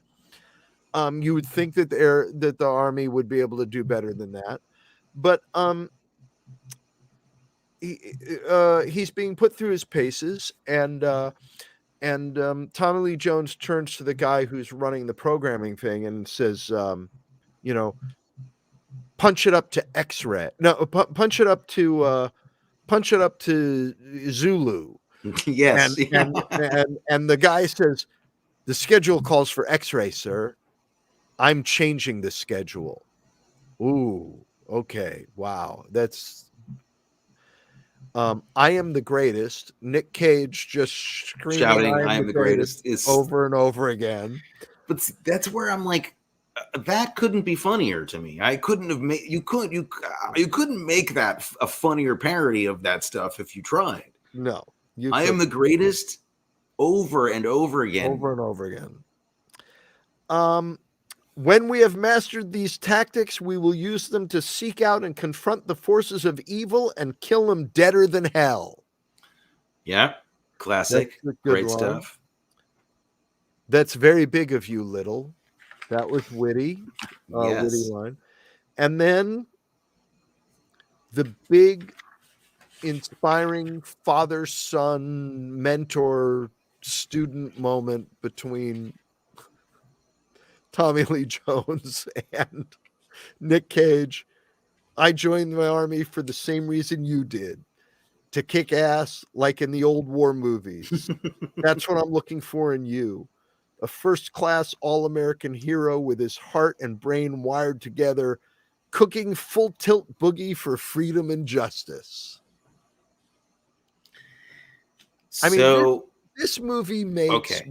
A: You would think that the army would be able to do better than that, but he's being put through his paces, and Tommy Lee Jones turns to the guy who's running the programming thing and says, you know, punch it up to X-ray. No, punch it up to Zulu.
B: Yes.
A: And the guy says, the schedule calls for X-ray, sir. I'm changing the schedule. Ooh, okay. Wow. That's I am the greatest. Nick Cage just screaming
B: Shouting,
A: I am the greatest
B: is
A: over and over again.
B: But that's where I'm like, that couldn't be funnier to me. I couldn't have made you couldn't make that a funnier parody of that stuff if you tried.
A: No,
B: I am the greatest over and over again.
A: Over and over again. When we have mastered these tactics, we will use them to seek out and confront the forces of evil and kill them deader than hell.
B: Yeah, classic. Great
A: line.
B: stuff.
A: That's very big of you, Little. That was witty.
B: Yes.
A: Witty line. And then the big, inspiring father-son, mentor-student moment between Tommy Lee Jones and Nick Cage. I joined my army for the same reason you did, to kick ass like in the old war movies. That's what I'm looking for in you. A first-class all-American hero with his heart and brain wired together, cooking full tilt boogie for freedom and justice. I mean, this movie makes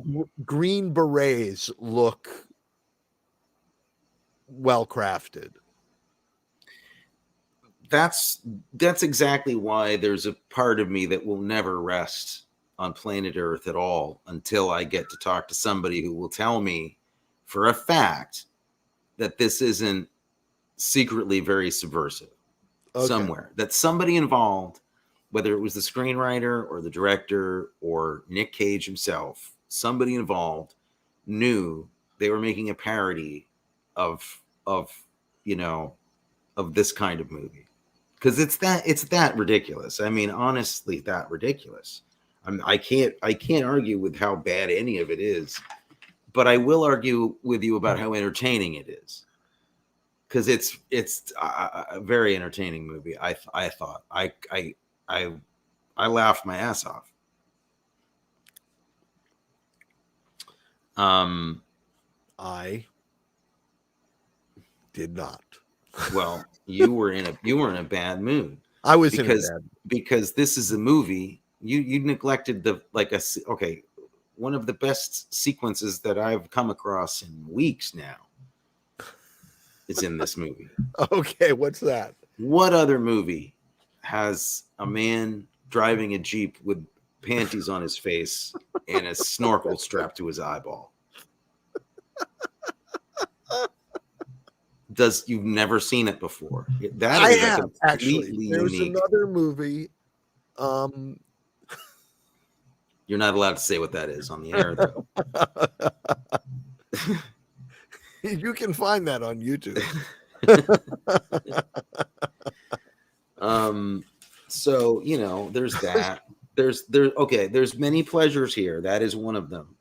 A: Green Berets look well crafted.
B: That's exactly why there's a part of me that will never rest on planet Earth at all until I get to talk to somebody who will tell me for a fact that this isn't secretly very subversive somewhere, that somebody involved, whether it was the screenwriter or the director or Nick Cage himself, somebody involved knew they were making a parody of this kind of movie, because it's that ridiculous. I mean, honestly, that ridiculous. I can't argue with how bad any of it is, but I will argue with you about how entertaining it is, because it's a very entertaining movie. I thought I laughed my ass off.
A: I did not.
B: Well, you were in a bad mood.
A: I was in a bad mood.
B: Because this is a movie you neglected one of the best sequences that I've come across in weeks now. Is in this movie.
A: Okay, what's that?
B: What other movie has a man driving a Jeep with panties on his face and a snorkel strapped to his eyeball? You've never seen it before? That
A: I
B: is
A: have actually. There's
B: unique.
A: Another movie.
B: You're not allowed to say what that is on the air, though.
A: You can find that on YouTube.
B: So there's that. There's many pleasures here. That is one of them.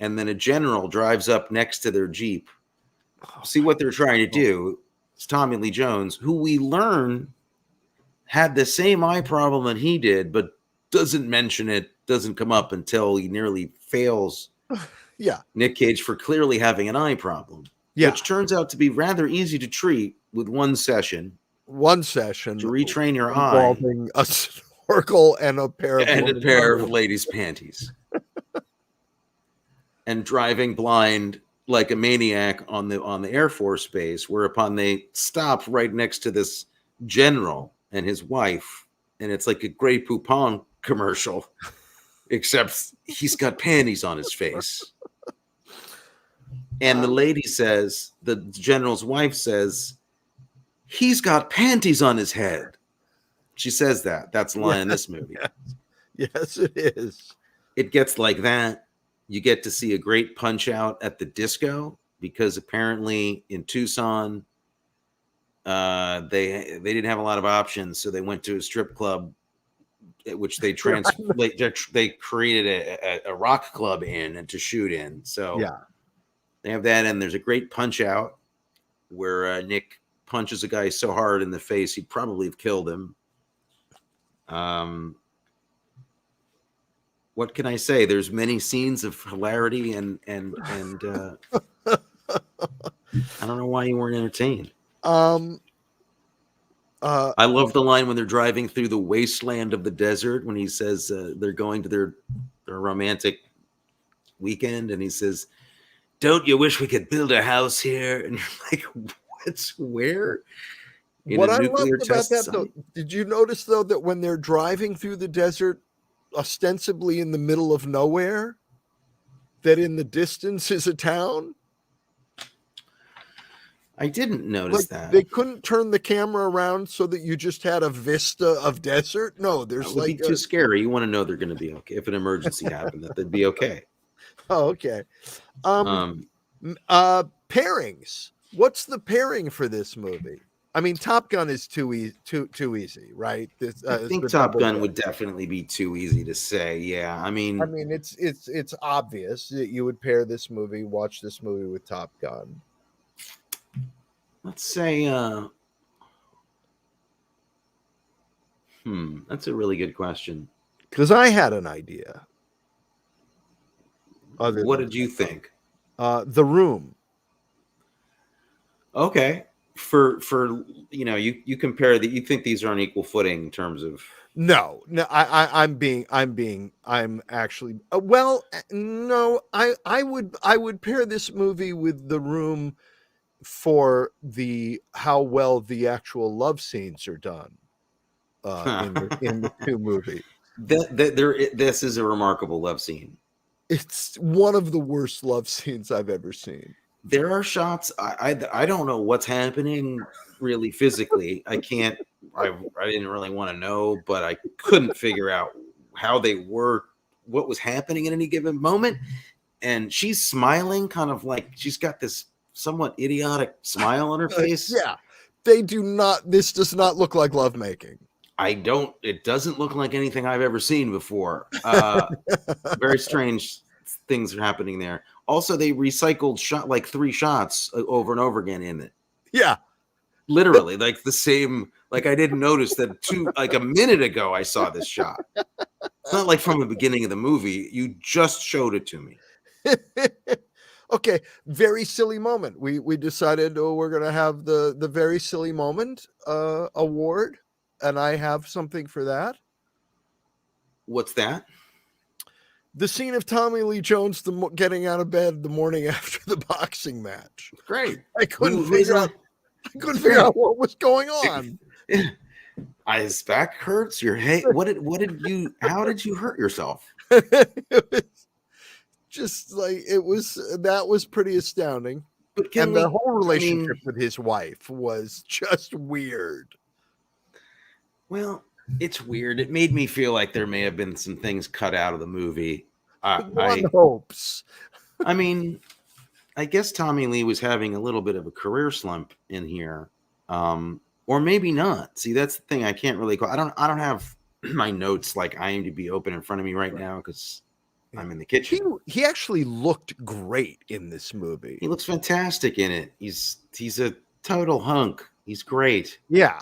B: And then a general drives up next to their Jeep. See what they're trying to do. It's Tommy Lee Jones, who we learn had the same eye problem that he did, but doesn't mention it, doesn't come up until he nearly fails
A: Yeah.
B: Nick Cage for clearly having an eye problem,
A: Yeah.
B: which turns out to be rather easy to treat with one session
A: One session
B: to retrain your eye
A: involving a snorkel and a pair of
B: and a
A: women's
B: pair of
A: underwear.
B: ladies' panties. And driving blind like a maniac on the Air Force base, whereupon they stop right next to this general and his wife, and it's like a Grey Poupon commercial, except he's got panties on his face. And the lady says, the general's wife says, he's got panties on his head. She says that. That's a line in this movie.
A: Yes, it is.
B: It gets like that. You get to see a great punch out at the disco, because apparently in Tucson, they didn't have a lot of options, so they went to a strip club, which they they created a rock club in and to shoot in. So
A: Yeah.
B: they have that, and there's a great punch out where Nick punches a guy so hard in the face he'd probably have killed him. What can I say? There's many scenes of hilarity and I don't know why you weren't entertained. I love the line when they're driving through the wasteland of the desert, when he says they're going to their romantic weekend, and he says, "Don't you wish we could build a house here?" And you're like, "What's where?"
A: What I loved about that, though, did you notice, though, that when they're driving through the desert, ostensibly in the middle of nowhere, that in the distance is a town?
B: I didn't notice that.
A: They couldn't turn the camera around so that you just had a vista of desert. No, there's
B: that would be too scary. You want to know they're going to be okay. If an emergency happened, that they'd be okay.
A: Oh, okay. Pairings. What's the pairing for this movie? I mean, Top Gun is too easy, right?
B: I think Top Gun would definitely be too easy to say. Yeah, I mean,
A: it's obvious that you would pair this movie, watch this movie with Top Gun.
B: Let's say, that's a really good question.
A: Because I had an idea.
B: What did you think?
A: The Room.
B: Okay. For you compare that, you think these are on equal footing in terms of
A: no I'm actually no, I would pair this movie with The Room for how well the actual love scenes are done in the two movies.
B: This is a remarkable love scene.
A: It's one of the worst love scenes I've ever seen.
B: There are shots. I don't know what's happening really physically. I didn't really want to know, but I couldn't figure out how they were, what was happening at any given moment. And she's smiling, kind of like she's got this somewhat idiotic smile on her face.
A: Yeah, this does not look like lovemaking.
B: It doesn't look like anything I've ever seen before. Very strange things are happening there. Also, they recycled like 3 shots over and over again in it.
A: Yeah.
B: Literally, like the same, like I didn't notice that like a minute ago I saw this shot. It's not like from the beginning of the movie. You just showed it to me.
A: Okay, very silly moment. We decided we're going to have the very silly moment award, and I have something for that.
B: What's that?
A: The scene of Tommy Lee Jones getting out of bed the morning after the boxing match.
B: Great.
A: I couldn't figure out what was going on.
B: His back hurts. Your head. How did you hurt yourself?
A: It was just like that was pretty astounding. And the whole relationship with his wife was just weird.
B: Well, it's weird. It made me feel like there may have been some things cut out of the movie.
A: One hopes.
B: I mean, I guess Tommy Lee was having a little bit of a career slump in here, or maybe not. See, that's the thing. I can't really call. I don't have my notes like IMDb open in front of me right now because I'm in the kitchen.
A: He actually looked great in this movie.
B: He looks fantastic in it. He's a total hunk. He's great.
A: Yeah.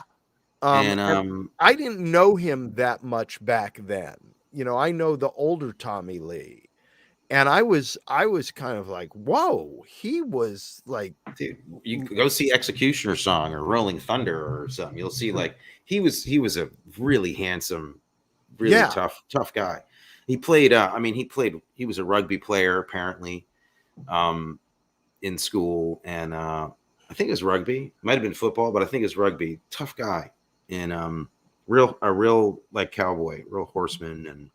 B: And
A: I didn't know him that much back then. I know the older Tommy Lee, and I was kind of like, whoa, he was like,
B: Dude, you go see Executioner Song or Rolling Thunder or something. You'll see like he was a really handsome, really
A: yeah,
B: tough guy. He played. He was a rugby player apparently, in school, and I think it was rugby. Might have been football, but I think it's rugby. Tough guy, and a real like cowboy, real horseman,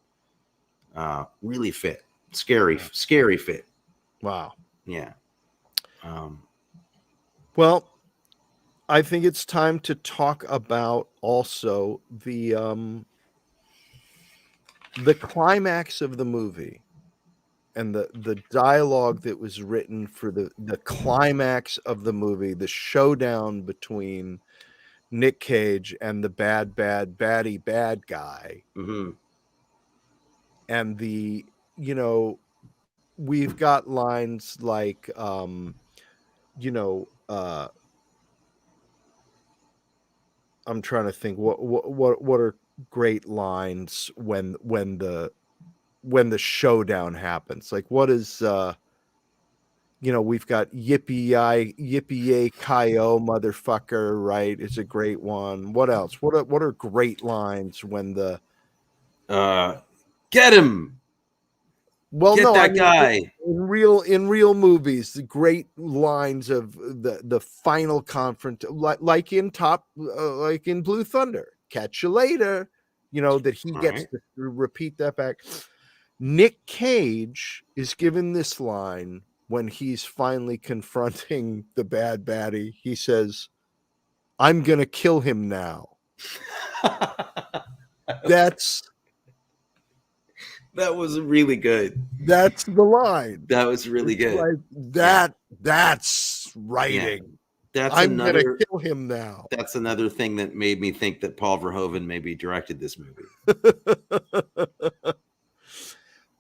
B: and really fit, scary fit.
A: wow.
B: Yeah.
A: Well, I think it's time to talk about also the climax of the movie and the dialogue that was written for the climax of the movie, the showdown between Nick Cage and the baddie bad guy.
B: Mm-hmm.
A: And we've got lines like you know I'm trying to think what are great lines when the showdown happens. Like, what is we've got yippee yay ki-yo motherfucker, right? It's a great one. What else? What are great lines when the
B: Get him.
A: well,
B: Get
A: no, I
B: that
A: mean
B: guy.
A: in real movies, the great lines of the final confront, like in Blue Thunder, catch you later, that he
B: All
A: gets
B: right.
A: to repeat that back. Nick Cage is given this line when he's finally confronting the bad baddie. He says, "I'm gonna kill him now." That's
B: That was really good.
A: that's the line.
B: That was really
A: It's
B: good.
A: like
B: Yeah.
A: that's
B: Yeah.
A: writing.
B: That's
A: I'm gonna
B: another
A: kill him now.
B: that's another thing that made me think that Paul Verhoeven maybe directed this movie.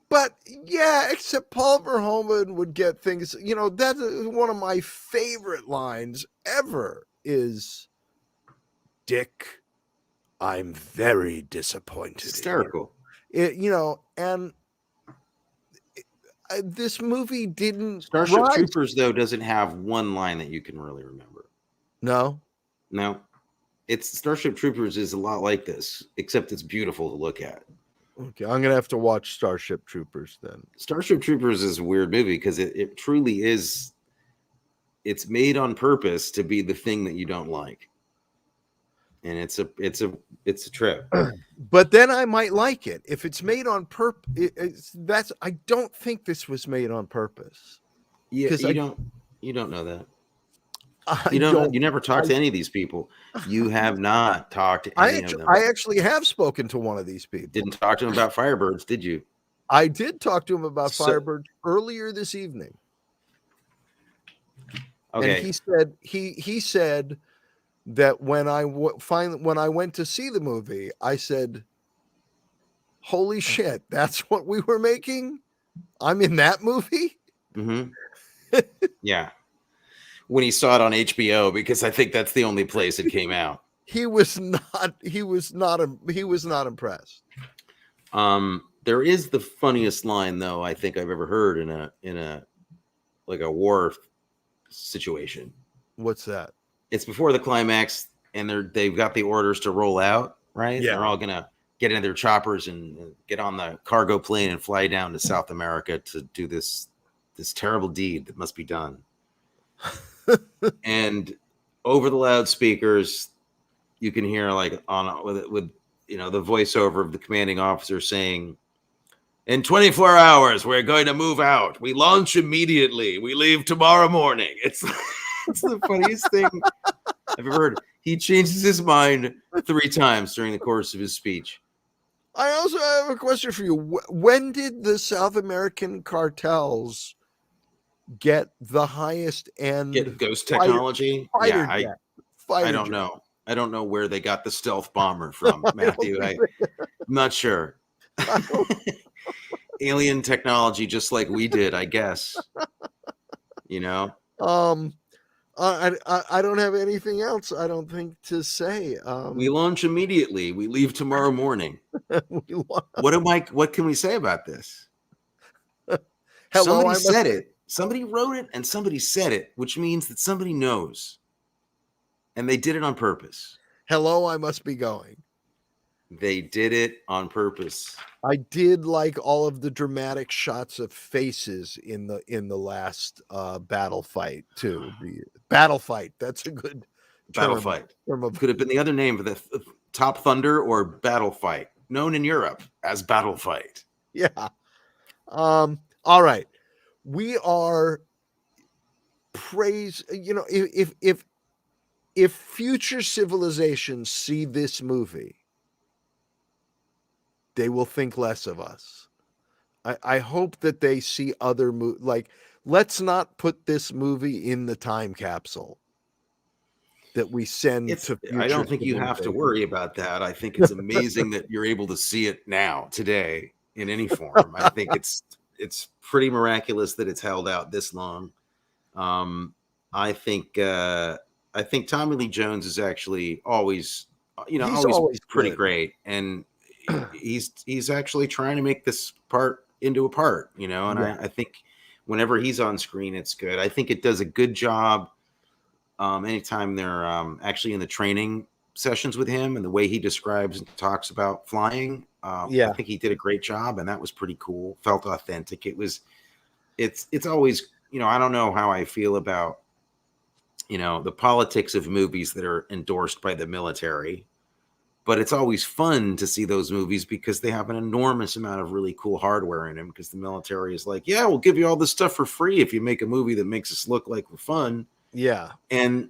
A: But yeah, except Paul Verhoeven would get things. That's one of my favorite lines ever. Is Dick, I'm very disappointed
B: Hysterical.
A: in you. And this movie didn't
B: Starship
A: rise.
B: Troopers, though, doesn't have one line that you can really remember.
A: No.
B: No. It's Starship Troopers is a lot like this, except it's beautiful to look at.
A: Okay, I'm gonna have to watch Starship Troopers then.
B: Starship Troopers is a weird movie because it truly is. It's made on purpose to be the thing that you don't like, and it's a trip.
A: But then I might like it if it's made on purpose. That's I don't think this was made on purpose.
B: Yeah,
A: 'Cause
B: you don't know that.
A: I don't.
B: You never talk to any of these people. You have not talked to any of them.
A: I actually have spoken to one of these people.
B: Didn't talk to him about Firebirds, did you?
A: I did talk to him about
B: So-
A: Firebird earlier this evening.
B: Okay.
A: And he said that when I went to see the movie, I said, "Holy shit, that's what we were making? I'm in that movie?"
B: Mm-hmm. Yeah. When he saw it on HBO, because I think that's the only place it came out.
A: He was not impressed.
B: There is the funniest line though I think I've ever heard in a like a war situation.
A: What's that?
B: It's before the climax, and they've got the orders to roll out, right?
A: Yeah.
B: They're all gonna get into their choppers and get on the cargo plane and fly down to South America to do this terrible deed that must be done. And over the loudspeakers, you can hear like with the voiceover of the commanding officer saying, "In 24 hours, we're going to move out. We launch immediately. We leave tomorrow morning." It's the funniest thing I've ever heard. He changes his mind 3 times during the course of his speech.
A: I also have a question for you. When did the South American cartels get the highest end
B: Get ghost technology?
A: fighter
B: Yeah,
A: jet?
B: I don't know. I don't know where they got the stealth bomber from, Matthew. I'm not sure. Alien technology, just like we did, I guess.
A: I don't have anything else, I don't think, to say.
B: We launch immediately. We leave tomorrow morning.
A: We lo-
B: What can we say about this?
A: Hello,
B: Somebody
A: I must.
B: said it. Somebody wrote it and somebody said it, which means that somebody knows. And they did it on purpose.
A: Hello, I must be going.
B: They did it on purpose.
A: I did like all of the dramatic shots of faces in the last battle fight too. The battle fight. That's a good
B: Battle
A: term.
B: fight.
A: Of,
B: Could have been the other name for the Top Thunder or Battle Fight, known in Europe as Battle Fight.
A: yeah. All right. We are praise. You know, if future civilizations see this movie, they will think less of us. I hope that they see other like, let's not put this movie in the time capsule that we send to future.
B: I don't think you have to worry about that. I think it's amazing that you're able to see it now, today, in any form. I think it's pretty miraculous that it's held out this long. I think Tommy Lee Jones is actually always, always pretty
A: good.
B: great, and he's actually trying to make this part into a part, and yeah. I think whenever he's on screen, it's good. I think it does a good job. Anytime they're actually in the training sessions with him and the way he describes and talks about flying, I think he did a great job, and that was pretty cool. Felt authentic. It's always, I don't know how I feel about, the politics of movies that are endorsed by the military, but it's always fun to see those movies because they have an enormous amount of really cool hardware in them, because the military is like, yeah, we'll give you all this stuff for free if you make a movie that makes us look like we're fun.
A: Yeah.
B: And,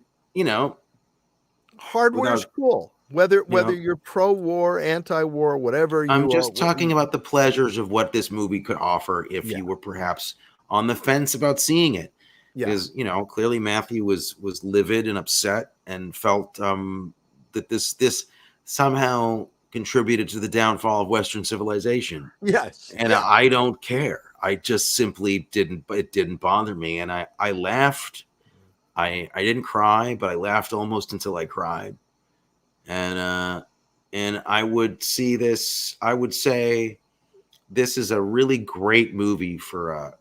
A: hardware is cool. Whether you're pro-war, anti-war, whatever.
B: I'm just talking about the pleasures of what this movie could offer if you were perhaps on the fence about seeing it. Because, clearly Matthew was livid and upset and felt that this somehow contributed to the downfall of Western civilization.
A: Yes.
B: And I don't care. I just simply it didn't bother me. And I laughed. I didn't cry, but I laughed almost until I cried. And I would see this. I would say this is a really great movie for a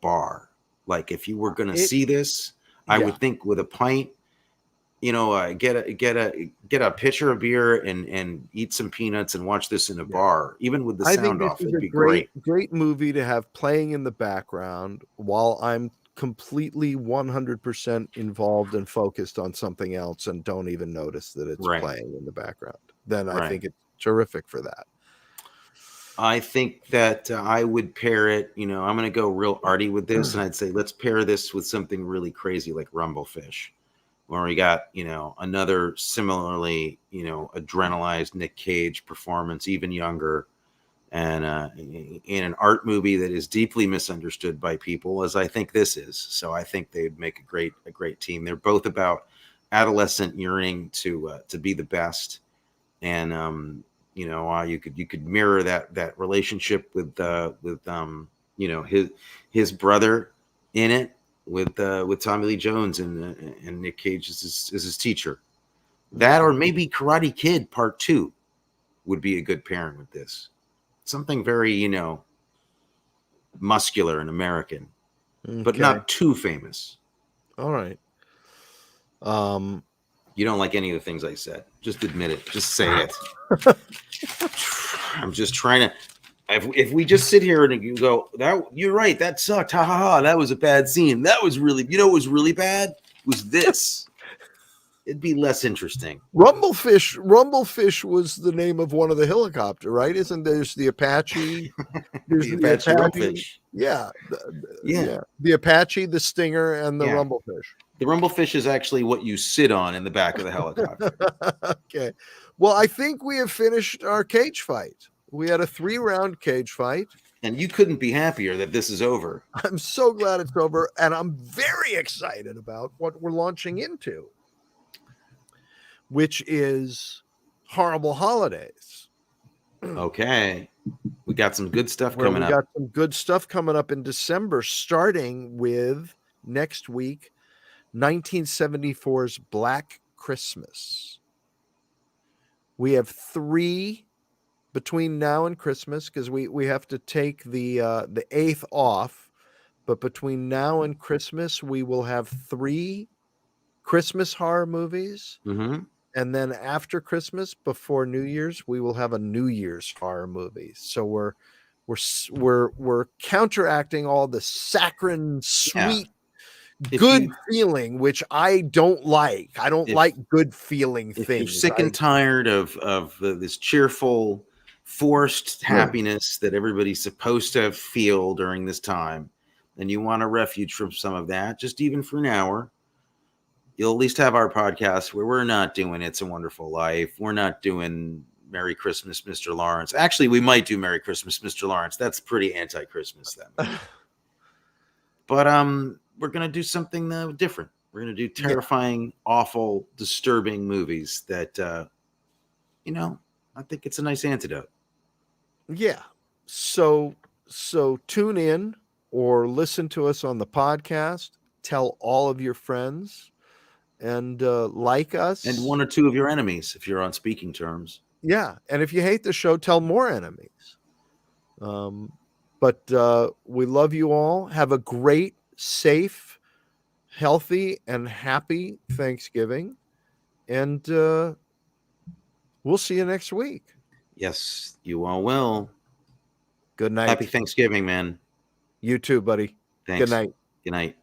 B: bar. Like, if you were going to see this, I would think with a pint, get a pitcher of beer and eat some peanuts and watch this in a bar, even with the sound off. It'd be great
A: movie to have playing in the background while I'm completely 100% involved and focused on something else and don't even notice that it's playing in the background. Then I think it's terrific for that.
B: I think that I would pair it, I'm going to go real arty with this, and I'd say let's pair this with something really crazy like Rumblefish, where we got, another similarly, adrenalized Nick Cage performance, even younger, and in an art movie that is deeply misunderstood by people, as I think this is. So I think they'd make a great team. They're both about adolescent yearning to be the best, and you could mirror that relationship with his brother in it with Tommy Lee Jones and Nick Cage as his teacher. That, or maybe Karate Kid Part 2 would be a good pairing with this. Something very, muscular and American, but not too famous.
A: All right.
B: You don't like any of the things I said. Just admit it. Just say it. I'm just trying to. If we just sit here and you go, that you're right, that sucked. Ha ha ha. That was a bad scene. That was really, what was really bad was this. It'd be less interesting.
A: Rumblefish was the name of one of the helicopter, right? Isn't there's the Apache? There's
B: the Apache Rumblefish.
A: Yeah. The Apache, the Stinger, and the Rumblefish.
B: The Rumblefish is actually what you sit on in the back of the helicopter.
A: Okay. Well, I think we have finished our cage fight. We had a 3-round cage fight.
B: And you couldn't be happier that this is over.
A: I'm so glad it's over, and I'm very excited about what we're launching into, which is Horrible Holidays.
B: Okay. We got some good stuff coming up.
A: We got some good stuff coming up in December, starting with next week, 1974's Black Christmas. We have 3 between now and Christmas, because we have to take the 8th off. But between now and Christmas, we will have 3 Christmas horror movies.
B: Mm-hmm.
A: And then after Christmas, before New Year's, we will have a New Year's horror movie. So we're counteracting all the saccharine, sweet, good feeling, which I don't like. I don't like good feeling
B: if
A: things.
B: You're sick and tired of this cheerful, forced happiness that everybody's supposed to feel during this time, and you want a refuge from some of that, just even for an hour, you'll at least have our podcast where we're not doing It's a Wonderful Life. We're not doing Merry Christmas, Mr. Lawrence. Actually, we might do Merry Christmas, Mr. Lawrence. That's pretty anti-Christmas then. But we're going to do something different. We're going to do terrifying, awful, disturbing movies that, I think it's a nice antidote.
A: Yeah. So tune in or listen to us on the podcast. Tell all of your friends and like us.
B: And 1 or 2 of your enemies if you're on speaking terms.
A: Yeah. And if you hate the show, tell more enemies. But we love you all. Have a great, safe, healthy, and happy Thanksgiving. And we'll see you next week.
B: Yes, you all will.
A: Good night.
B: Happy Thanksgiving, man.
A: You too, buddy.
B: Thanks.
A: Good night.
B: Good night.